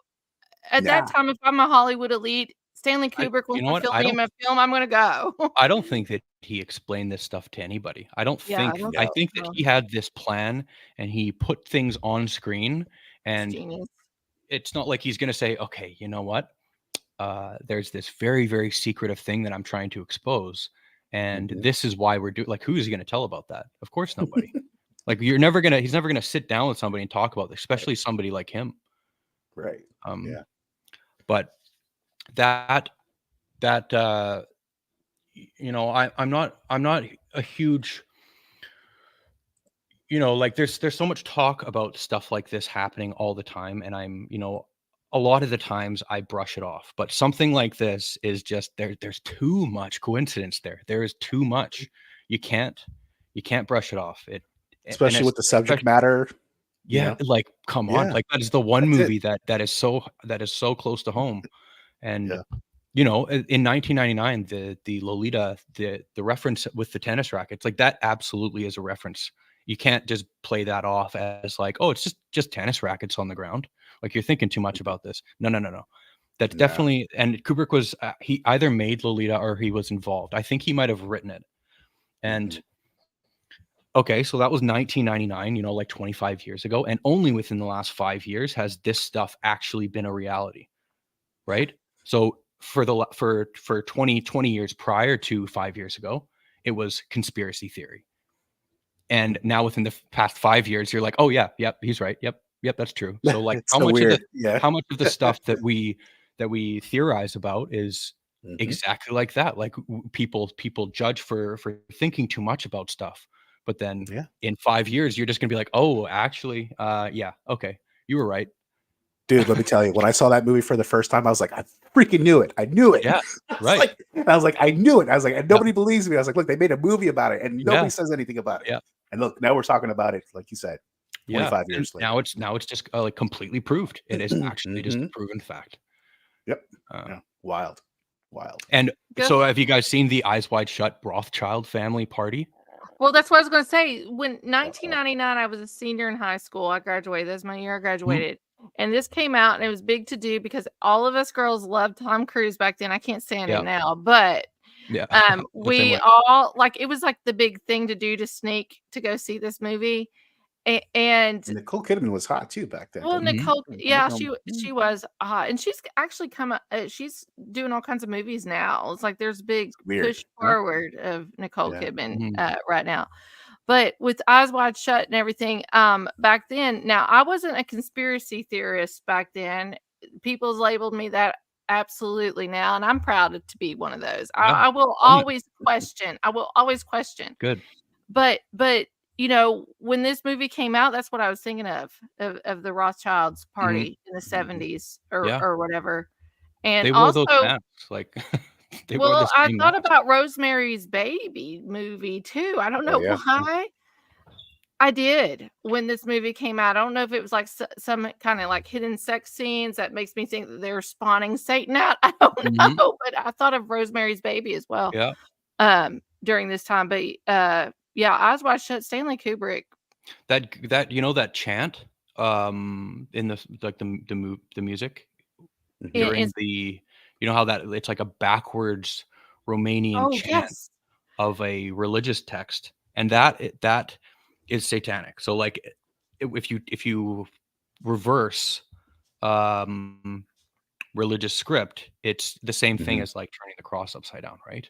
At that time, if I'm a Hollywood elite, Stanley Kubrick You wants know to what? film me in my film, I'm gonna go. I don't think that he explained this stuff to anybody. I don't Yeah, think I I don't think that know. he had this plan and he put things on screen, and Genius. it's not like he's gonna say, okay, you know what? There's this very, very secretive thing that I'm trying to expose, and this is why we're doing. Like, who is he gonna tell about that? Of course, nobody. Like, he's never gonna sit down with somebody and talk about this, especially somebody like him. Right. Yeah. But that you know, I'm not a huge, you know, like there's so much talk about stuff like this happening all the time, and I'm, you know, a lot of the times I brush it off. But something like this is just there's too much coincidence there. There is too much. You can't brush it off. Especially with the subject matter. Yeah, like come on. Yeah. Like that is the one That's movie that is so close to home. And you know, in 1999, the Lolita, the reference with the tennis rackets, like that absolutely is a reference. You can't just play that off as like, oh, it's just tennis rackets on the ground. Like you're thinking too much about this. No. That's definitely. And Kubrick was he either made Lolita or he was involved. I think he might have written it. And okay, so that was 1999. You know, like 25 years ago, and only within the last 5 years has this stuff actually been a reality, right? So for 20 years prior to 5 years ago, it was conspiracy theory. And now within the past 5 years, you're like, oh yeah, yep, he's right. Yep, that's true. So like how much of the stuff that we theorize about is exactly like that. Like people judge for thinking too much about stuff. But then in 5 years, you're just gonna be like, oh, actually, yeah, okay, you were right. Dude, let me tell you, when I saw that movie for the first time, I was like, I freaking knew it. I knew it. Yeah, right. I was like, I knew it. I was like, and nobody believes me. I was like, look, they made a movie about it, and nobody says anything about it. Yeah. And look, now we're talking about it, like you said, 25 years later. Now it's just like completely proved. It is actually just a proven fact. Yep. Wild. And so, have you guys seen the Eyes Wide Shut Rothschild family party? Well, that's what I was going to say. When 1999, I was a senior in high school. I graduated. That's my year I graduated. And this came out, and it was big to do because all of us girls loved Tom Cruise back then. I can't stand him now, but we all like it was like the big thing to do to sneak to go see this movie. And Nicole Kidman was hot too back then. Well, Nicole, she was hot, and she's actually come up. She's doing all kinds of movies now. It's like there's a big push forward of Nicole Kidman right now. But with Eyes Wide Shut and everything, back then, now I wasn't a conspiracy theorist back then. People's labeled me that absolutely now, and I'm proud to be one of those. I will always question. I will always question. Good. But you know, when this movie came out, that's what I was thinking of the Rothschilds party in the 70s or whatever. And they wore also those masks, like I thought about Rosemary's Baby movie too. I don't know why. I did when this movie came out. I don't know if it was like some kind of like hidden sex scenes that makes me think that they're spawning Satan out. I don't know, but I thought of Rosemary's Baby as well. Yeah. During this time, but Eyes Wide Shut, Stanley Kubrick. That you know that chant in the music during the, you know how that it's like a backwards Romanian chant of a religious text, and that is satanic. So like if you reverse religious script, it's the same thing Mhm. as like turning the cross upside down, right?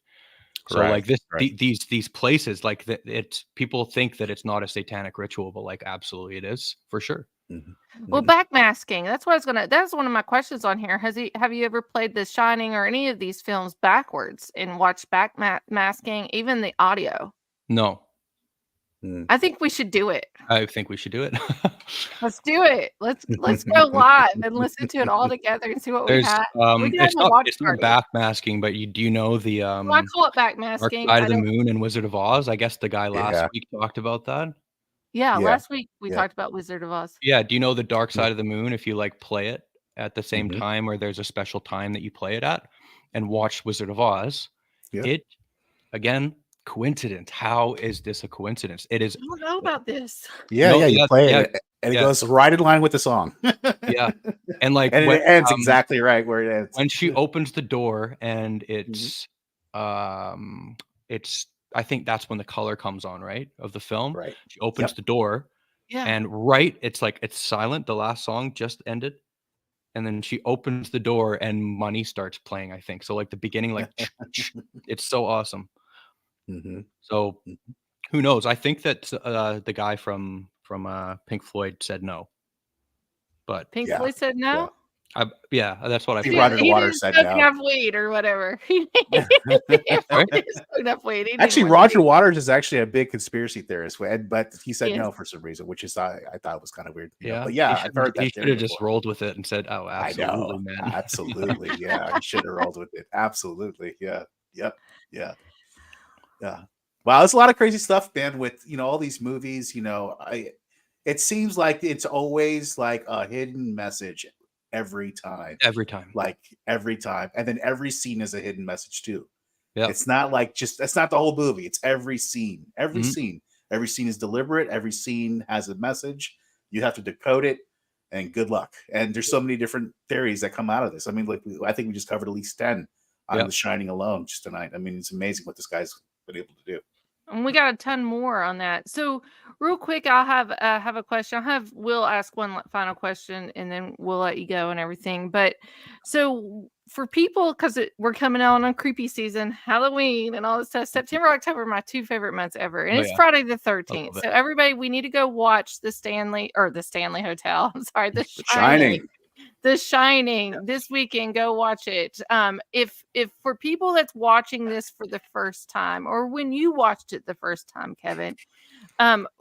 So Right. like this, Right. these places, like it's people think that it's not a satanic ritual, but like absolutely it is for sure. Mhm. Well, Mhm. backmasking. That's one of my questions on here. Have you ever played The Shining or any of these films backwards and watched masking, even the audio? No, Mm. I think we should do it. I think we should do it. Let's do it. Let's go live and listen to it all together and see what we There's had. We can have it's a watch not party. backmasking, but do you know the Well, I call it Dark backmasking. Side I of the don't. Moon and Wizard of Oz? I guess the guy last Yeah. week talked about that. Yeah, Yeah. last week we Yeah. talked about Wizard of Oz. Yeah, do you know the Dark Yeah. Side of the Moon? If you like play it at the same Mhm. time, or there's a special time that you play it at, and watch Wizard of Oz, Yeah. it again coincidence. How is this a coincidence? It is. I don't know about this. Yeah, No, yeah, you yeah, play yeah, it, and it yeah, goes right in line with the song. yeah, and like And when it ends exactly right where it ends. when she opens the door and Mhm. um it's I think that's when the color comes on, right, of the film. Right. She opens Yep. the door Yeah. and it's like it's silent. The last song just ended. And then she opens the door and money starts playing, I think. So like the beginning, like it's so awesome. Mhm. So Mhm. who knows? I think that the guy from Pink Floyd said no. But Pink Yeah. Floyd said Yeah. no. yeah, that's what I I've think heard. Roger He Waters didn't said smoke no. enough weed or whatever. He Sorry? didn't smoke enough weed. He didn't Actually, want to Roger be- Waters is actually a big conspiracy theorist, but he said Yes. no for some reason, which is I thought was kind of weird. Yeah. But yeah, He I've should heard that theory have just before. rolled with it and said, "Oh, I know. absolutely, man." Absolutely. Yeah. He should have rolled with it. Absolutely. Yeah. Yep. Yeah. Yeah. Wow, there's a lot of crazy stuff, man, with all these movies. It seems like it's always like a hidden message every time. Every time. Like every time. And then every scene is a hidden message too. Yeah. It's not like it's not the whole movie. It's every scene. Every Mhm. scene. Every scene is deliberate. Every scene has a message. You have to decode it, and good luck. And there's so many different theories that come out of this. I mean, I think we just covered at least 10 on Yep. The Shining alone just tonight. I mean, it's amazing what this guy's been able to do. And we got a ton more on that. So, real quick, I'll have a question. I'll have Will ask one final question, and then we'll let you go and everything. But so for people, because we're coming out on creepy season, Halloween, and all this stuff. September, October, are my two favorite months ever, and Oh, it's yeah. Friday the I 13th. love So it. everybody, we need to go watch the Stanley Hotel. I'm sorry, the The Shining. Shining. The Shining this weekend. Go watch it. If for people that's watching this for the first time, or when you watched it the first time, Kevin,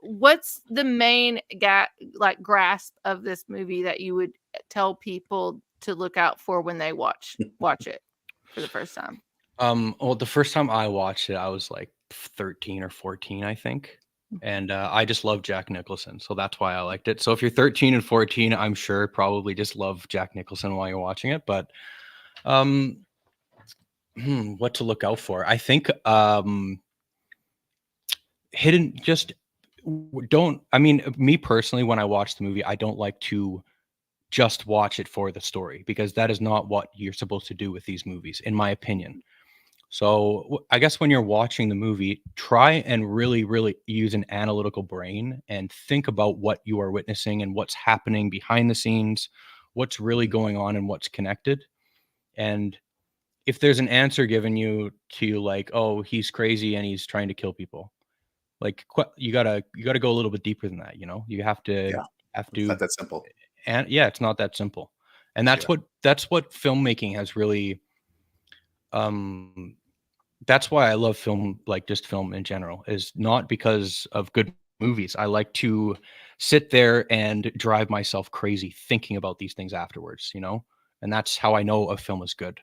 what's the main grasp of this movie that you would tell people to look out for when they watch it for the first time? Well, the first time I watched it, I was like 13 or 14, I think. And I just love Jack Nicholson. So that's why I liked it. So if you're 13 and 14, I'm sure probably just love Jack Nicholson while you're watching it. But what to look out for? I think hidden just don't. I mean, me personally, when I watch the movie, I don't like to just watch it for the story, because that is not what you're supposed to do with these movies, in my opinion. So I guess when you're watching the movie, try and really, really use an analytical brain and think about what you are witnessing and what's happening behind the scenes, what's really going on and what's connected. And if there's an answer given you to like, oh, he's crazy and he's trying to kill people, like you gotta go a little bit deeper than that. You have to It's not that simple. and yeah, it's not that simple. And that's what filmmaking has really that's why I love film, like just film in general, is not because of good movies. I like to sit there and drive myself crazy thinking about these things afterwards, and that's how I know a film is good.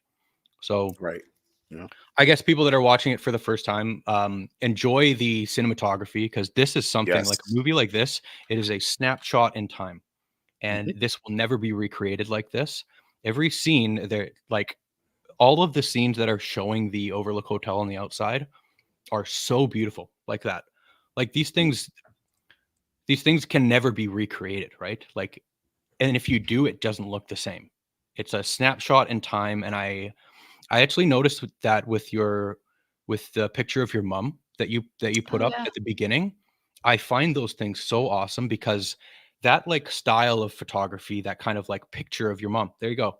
So Right. Yeah. I guess people that are watching it for the first time, enjoy the cinematography, because this is something like a movie like this. It is a snapshot in time, and this will never be recreated like this. Every scene there, like all of the scenes that are showing the Overlook Hotel on the outside are so beautiful like that. Like these things can never be recreated, right? Like, and if you do, it doesn't look the same. It's a snapshot in time. And I actually noticed that with the picture of your mom that you put up at the beginning. I find those things so awesome, because that like style of photography, that kind of like picture of your mom, there you go.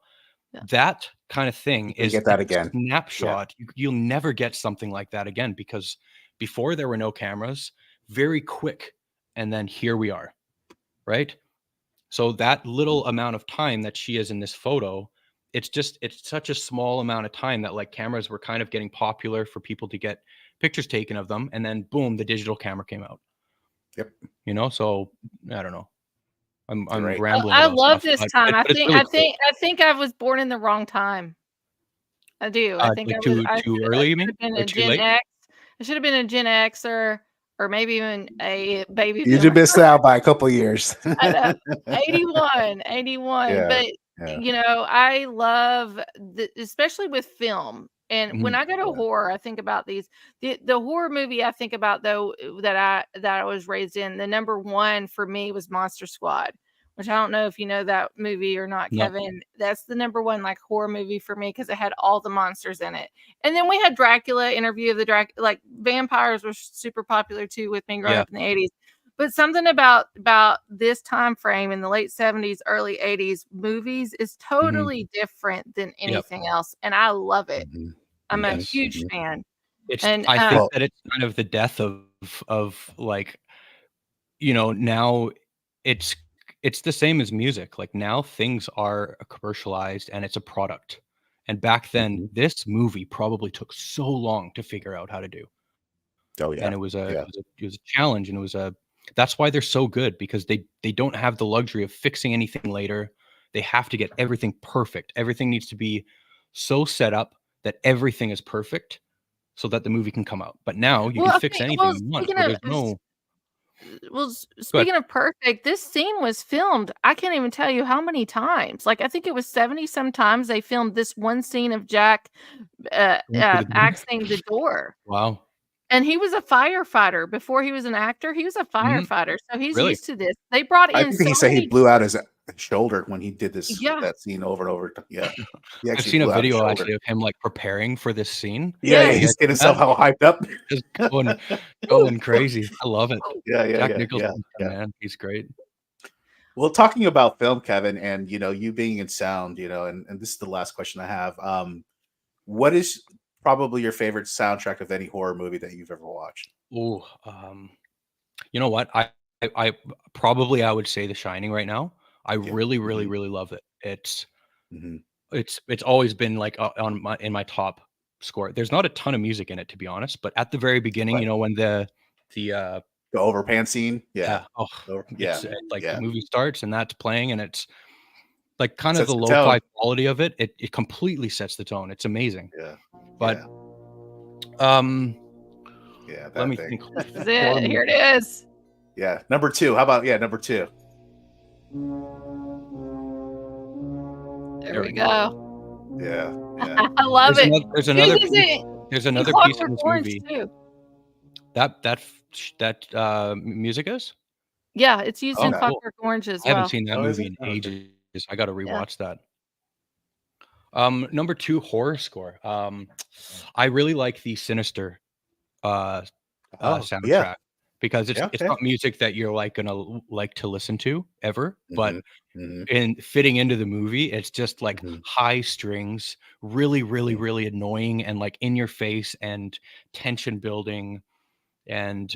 that kind of thing You is get that a again. snapshot. You'll never get something like that again, because before there were no cameras, very quick, and then here we are, right? So that little amount of time that she is in this photo, it's such a small amount of time that like cameras were kind of getting popular for people to get pictures taken of them, and then boom, the digital camera came out. Yep. You know, so I don't know. I'm right. rambling I about love stuff, this time. but it's really cool. I think I was born in the wrong time. I do. I think Like I was. too I early, you should mean? have been Or a too Gen late? X. I should have been a Gen Xer, or maybe even a baby You boomer. just missed out by a couple years. I know. 81. Yeah, But yeah. you know, I love especially with film. And when Mhm. I go to horror, I think about these. The horror movie I think about though that I was raised in, the number one for me was Monster Squad, which I don't know if you know that movie or not, No. Kevin. That's the number one like horror movie for me because it had all the monsters in it. And then we had Dracula, Interview of the Dracula. Like vampires were super popular too with me growing Yeah. up in the 80s. But something about this time frame in the late 70s, early 80s movies is totally different than anything else, and I love it. I'm a Yes. huge fan. It's And I think that it's kind of the death of like, you know, now it's the same as music. Like now things are commercialized and it's a product. And back then, this movie probably took so long to figure out how to do. Oh yeah. And it was a challenge, and that's why they're so good, because they don't have the luxury of fixing anything later. They have to get everything perfect. Everything needs to be so set up that everything is perfect so that the movie can come out. But now you can fix anything you want. So there's no speaking of perfect, this scene was filmed. I can't even tell you how many times. Like I think it was 70 some times they filmed this one scene of Jack axing the door. Wow. And he was a firefighter before he was an actor. He was a firefighter, so he's Really? used to this. They brought I in think so he said he many. blew out his shoulder when he did this Yeah. that scene over and over. Yeah. He I've actually seen a blew out his video shoulder. actually of him like preparing for this scene. Yeah, Yeah. he's getting himself all hyped up. Just going crazy. I love it. Yeah, Jack Nicholson, man, he's great. Well, talking about film, Kevin, and you know, you being in sound, you know, and this is the last question I have. What is probably your favorite soundtrack of any horror movie that you've ever watched? Oh, you know what? I probably I would say The Shining right now. I really love it. It's always been like in my top score. There's not a ton of music in it, to be honest, but at the very beginning, you know, when the overpan scene, like the movie starts and that's playing, and it's like kind of Sets the the lo-fi tone. quality of it. It completely sets the tone. It's amazing. Yeah. But let me think. This is it. Here it is. Yeah. Number two. How about number two? There we go. Yeah. I love it. There's another piece of this movie. Too. That music is? Yeah, it's used in cool. Clockwork Orange as I well. haven't seen that movie in ages. I got to rewatch that. Number two, horror score. I really like the Sinister soundtrack because it's not music that you're like gonna like to listen to ever, but in fitting into the movie, it's just like high strings, really annoying and like in your face and tension building. And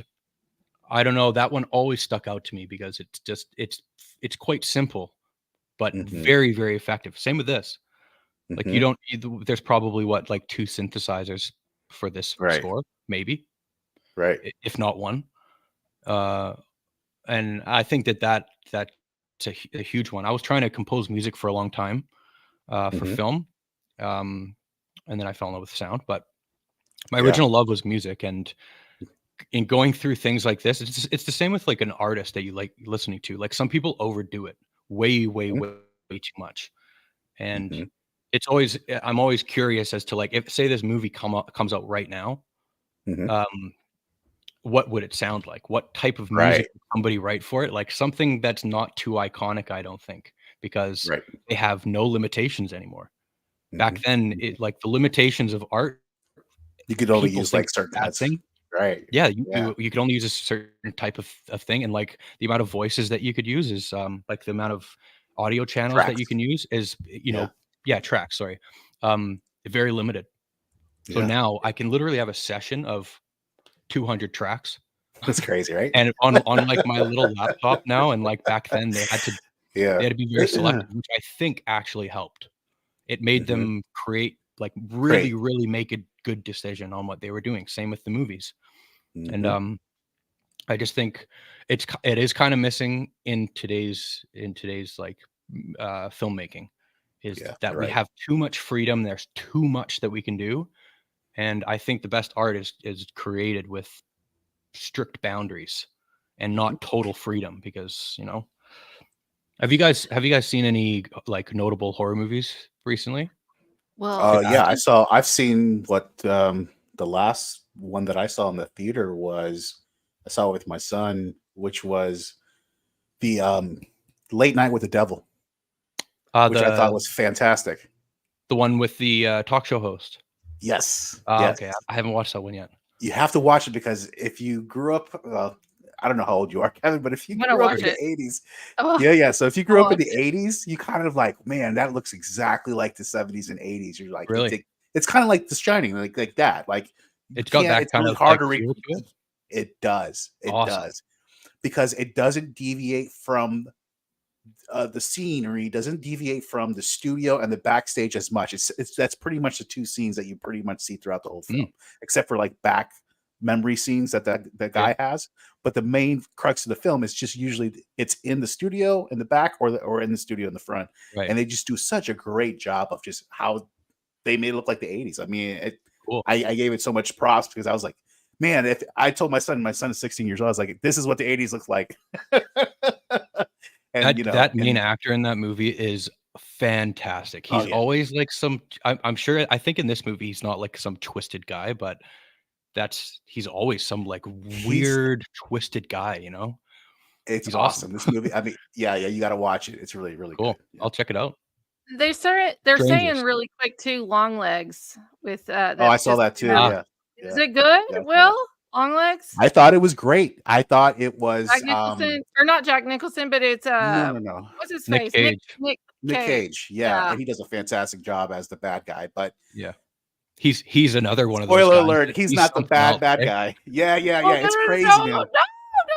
I don't know, that one always stuck out to me because it's just it's quite simple, but very effective. Same with this. Like there's probably like two synthesizers for this score, maybe. Right. If not one. And I think that's a huge one. I was trying to compose music for a long time for film. And then I fell in love with sound, but my original love was music. And in going through things like this, it's the same with like an artist that you like listening to. Like some people overdo it way too much. And I'm always curious as to like, if say this movie comes out right now, what would it sound like? What type of music would somebody write for it? Like something that's not too iconic, I don't think, because they have no limitations anymore. Back then, like the limitations of art, you could only use like certain thing. Right. Yeah, you could only use a certain type of thing, and like the amount of voices that you could use is like the amount of audio channels that you can use is tracks, sorry. Very limited. So now I can literally have a session of 200 tracks. That's crazy, right? And on like my little laptop now, and like back then they had to be very selective, which I think actually helped. It made them create like really make a good decision on what they were doing. Same with the movies. And I just think it is kind of missing in today's like filmmaking, is that we have too much freedom. There's too much that we can do. And I think the best art is created with strict boundaries and not total freedom, because, you know, have you guys seen any like notable horror movies recently? Well, I've seen what the last one that I saw in the theater was, I saw it with my son, which was the Late Night with the Devil, which I thought was fantastic. The one with the talk show host. Yes. Okay, I haven't watched that one yet. You have to watch it, because if you grew up, I don't know how old you are, Kevin, but if you grew up in the 80s, so if you grew up in the 80s, you kind of like, man, that looks exactly like the 70s and 80s. You're like, really? It's kind of like The Shining, like that. Like, it's got that kind really of hard like, to read. It does. It does, because it doesn't deviate from the scenery, doesn't deviate from the studio and the backstage as much. That's pretty much the two scenes that you pretty much see throughout the whole film, except for like back memory scenes that guy has. But the main crux of the film is just usually it's in the studio in the back or in the studio in the front, and they just do such a great job of just how they made it look like the 80s. I mean, I gave it so much props, because I was like, man, if I told my son is 16 years old, I was like, this is what the 80s looks like. And that main actor in that movie is fantastic. He's always like I'm sure, I think in this movie he's not like some twisted guy, but he's always some like weird twisted guy, you know. He's awesome. This movie, I mean, you got to watch it. It's really, really cool. Good. I'll check it out. They're saying really quick too, Long Legs with I saw that too. Is it good? Will? Long Legs? I thought it was great. I thought it was Jack Nicholson, or not Jack Nicholson, but it's no. What's his Nick face? Cage. Nick Cage. Yeah, and he does a fantastic job as the bad guy. But he's another one of those. Spoiler alert: he's not the bad guy. Yeah. It's crazy. No,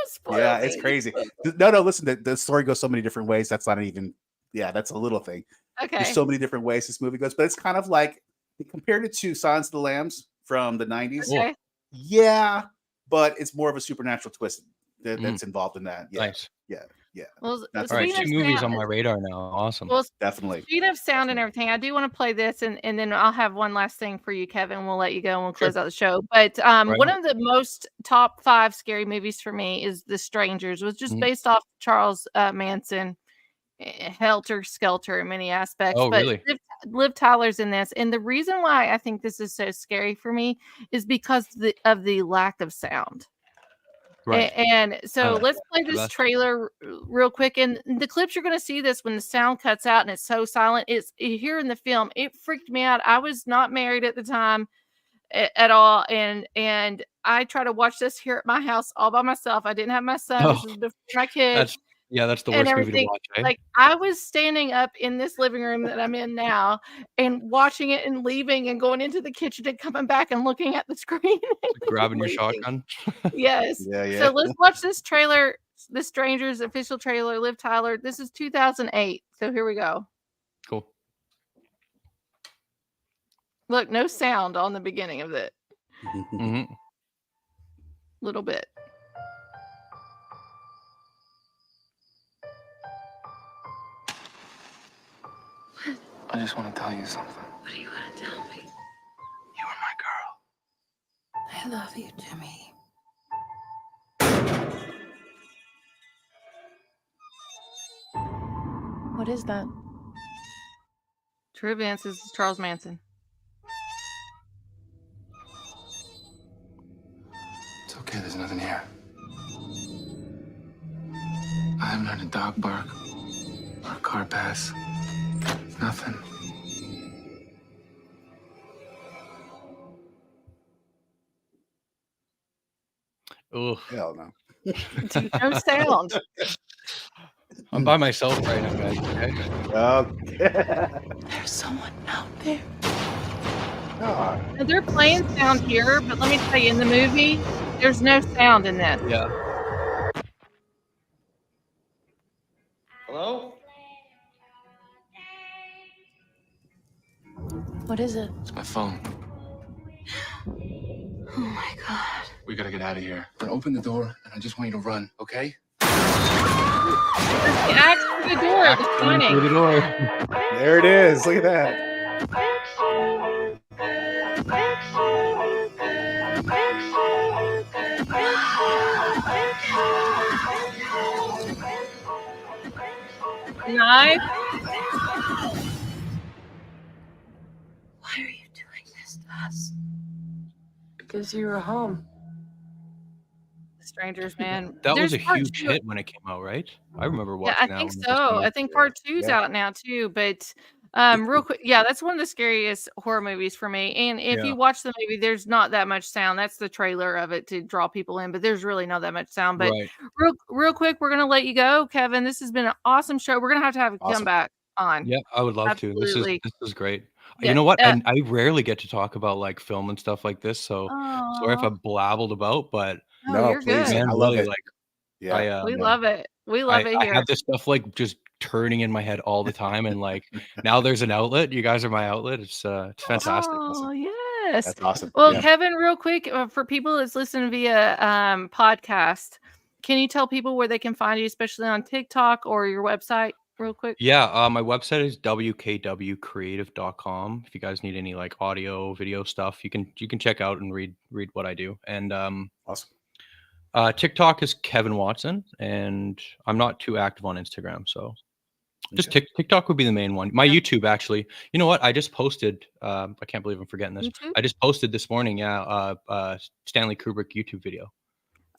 spoil. Yeah, it's crazy. No. Listen, the story goes so many different ways. That's not even. Yeah, that's a little thing. Okay. There's so many different ways this movie goes, but it's kind of like compared it to Silence of the Lambs from the 90s. Okay. Yeah, but it's more of a supernatural twist that's involved in that. Yeah. Nice. Yeah. Well, all right, 2 movies on my radar now. Awesome. Well, definitely. Speed of sound and everything. I do want to play this, and then I'll have one last thing for you, Kevin. We'll let you go and we'll close out the show. But one of the most top 5 scary movies for me is The Strangers. It was just based off Charles Manson. Helter Skelter in many aspects. Oh, but really? Liv Tyler's in this, and the reason why I think this is so scary for me is because of the lack of sound. Right. And so let's play this trailer real quick. And the clips you're going to see this when the sound cuts out and it's so silent. It's here in the film. It freaked me out. I was not married at the time at all, and I try to watch this here at my house all by myself. I didn't have my son. This is before my kids. That's the worst movie to watch. Eh? Like, I was standing up in this living room that I'm in now and watching it and leaving and going into the kitchen and coming back and looking at the screen. Grabbing your shotgun. Yes. Yeah. So let's watch this trailer, The Strangers official trailer, Liv Tyler. This is 2008. So here we go. Cool. Look, no sound on the beginning of it. Little bit. I just want to tell you something. What do you want to tell me? You are my girl. I love you, Jimmy. What is that? True events is Charles Manson. It's okay, there's nothing here. I haven't heard a dog bark or a car pass. Nothing. Oh, hell no. No sound. I'm by myself right now, guys. Okay. There's someone out there. God. Now, they're playing sound here, but let me tell you, in the movie, there's no sound in this. Yeah. Hello? What is it? It's my phone. Oh my God. We gotta get out of here. But open the door, and I just want you to run, okay? The axe through the door. It was funny. Through the door. There it is. Look at that. Knife. Why are you doing this to us? Because you were home. The Strangers, man. That was There's a part huge 2. hit when it came out, right? I remember Yeah, watching I that think when it was so. new. I think part 2's Yeah. out now too, but real quick, yeah, that's one of the scariest horror movies for me. And if Yeah. you watch the movie, there's not that much sound. That's the trailer of it to draw people in, but there's really not that much sound. But Right. real quick, we're gonna let you go, Kevin. This has been an awesome show. We're gonna have you come Awesome. back on. Yeah, I would love to. Absolutely. This is great. You Yeah. know what? I rarely get to talk about like film and stuff like this, so sorry if I Aw. blabbled about, but No, No, you're please. good. man, I love really it. like Yeah. We No. love it. We I love it I here. have this stuff like just turning in my head all the time, and like now there's an outlet. You guys are my outlet. It's fantastic. Oh, yes. That's awesome. Well, Yeah. Kevin, real quick, for people that's listening via podcast, can you tell people where they can find you, especially on TikTok or your website, real quick? Yeah, my website is wkwcreative.com. If you guys need any like audio, video stuff, you can check out and read what I do. And Awesome. TikTok is Kevin Watson, and I'm not too active on Instagram, so just TikTok would be the main one. My YouTube, actually. You know what? I just posted. I can't believe I'm forgetting this. YouTube? I just posted this morning. Yeah, Stanley Kubrick YouTube video.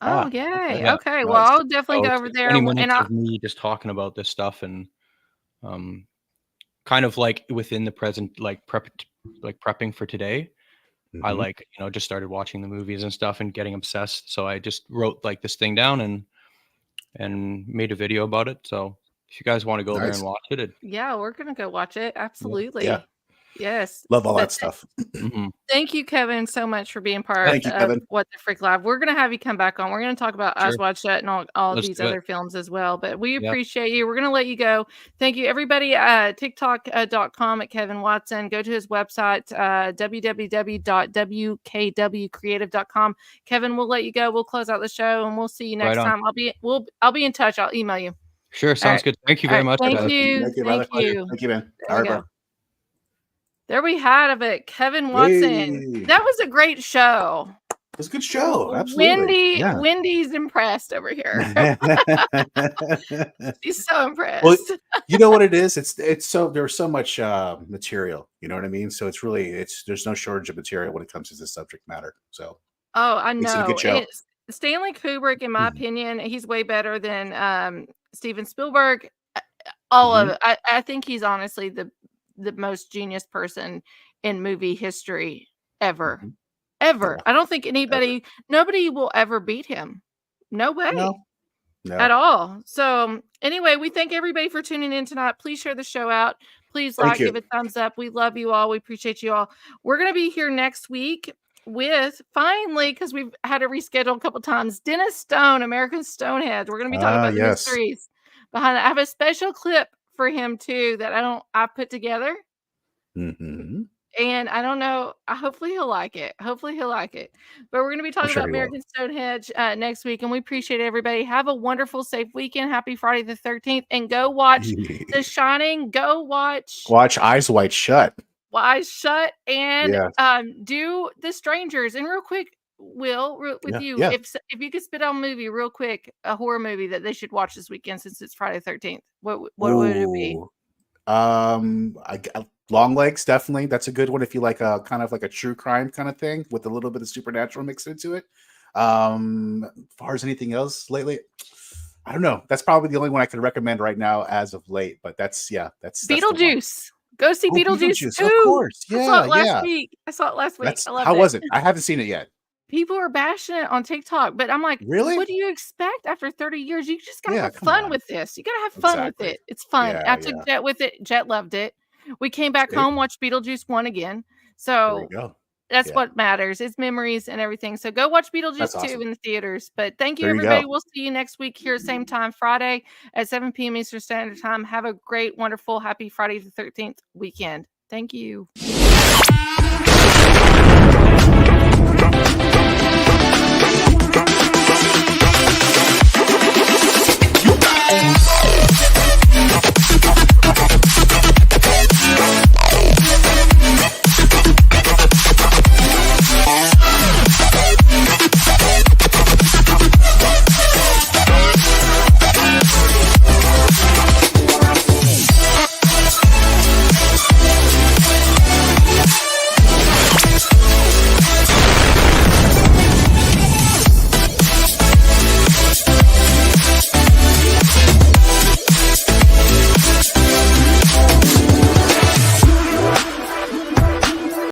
Oh, yay. Yeah, Okay. Well, nice. I'll definitely So go it's over like there. 20 And minutes I'll, of me just talking about this stuff, and kind of like within the present, like prepping for today. I like, just started watching the movies and stuff and getting obsessed. So I just wrote like this thing down and made a video about it. So if you guys want to go there Nice. and watch it, yeah, we're going to go watch it. Absolutely. Yeah. Yes. Love all But that stuff. thank you, Kevin, so much for being part Thank you, of Kevin. What the Frick Live. We're going to have you come back on. We're going to talk about Eyes Sure. Wide Shut and all Let's these do it. other films as well. But we Yep. appreciate you. We're going to let you go. Thank you, everybody. TikTok.com at Kevin Watson. Go to his website, www.wkwcreative.com. Kevin, we'll let you go. We'll close out the show, and we'll see you next Right on. time. I'll be in touch. I'll email you. Sure. Sounds good. Thank you very much. Thank guys. you. Thank you, brother. Thank you. Thank you, man. There All we right, go. bro. There we had it, Kevin Watson. Yay. That was a great show. It was a good show. Absolutely. Yeah. Wendy's impressed over here. She's so impressed. Well, you know what it is? It's so there's so much material. You know what I mean? So there's no shortage of material when it comes to this subject matter. So Oh, I makes it a know. good show. It's Stanley Kubrick, in my opinion, he's way better than Steven Spielberg. All of it. I think he's honestly the most genius person in movie history ever. Ever. Yeah. I don't think nobody will ever beat him. No way. No. At all. So anyway, we thank everybody for tuning in tonight. Please share the show out. Please Thank you. give a thumbs up. We love you all. We appreciate you all. We're going to be here next week with, finally, because we've had to reschedule a couple times, Dennis Stone, American Stoneheads. We're going to be talking about the yes. mysteries behind it. I have a special clip for him too that I put together. And I don't know. Hopefully he'll like it. But we're going to be talking sure about he will. American Stonehenge next week. And we appreciate everybody. Have a wonderful, safe weekend. Happy Friday the 13th. And go watch The Shining. Go watch Eyes Wide Shut. Eyes Shut. And Yes. do The Strangers. And real quick, Will, with you, if you could spit out a movie real quick, a horror movie that they should watch this weekend since it's Friday the 13th, what would it be? Long Legs, definitely. That's a good one if you like a kind of like a true crime kind of thing with a little bit of supernatural mixed into it. As far as anything else lately, I don't know. That's probably the only one I could recommend right now as of late. But that's Beetlejuice. Go see Beetlejuice too. Of course. Yeah, I saw it last week. I loved How it. was it? I haven't seen it yet. People are bashing it on TikTok, but I'm like, really? What do you expect after 30 years? You just gotta have come fun on. with this. You gotta have fun with it. It's fun. Yeah, I took Jet with it. Jet loved it. We came back See? home, watched Beetlejuice 1 again. There we So go. that's Yeah. what matters. It's memories and everything. So go watch That's Beetlejuice 2 awesome. in the theaters. But thank you, There you everybody. go. We'll see you next week here, same time, Friday at 7 p.m. Eastern Standard Time. Have a great, wonderful, happy Friday the 13th weekend. Thank you.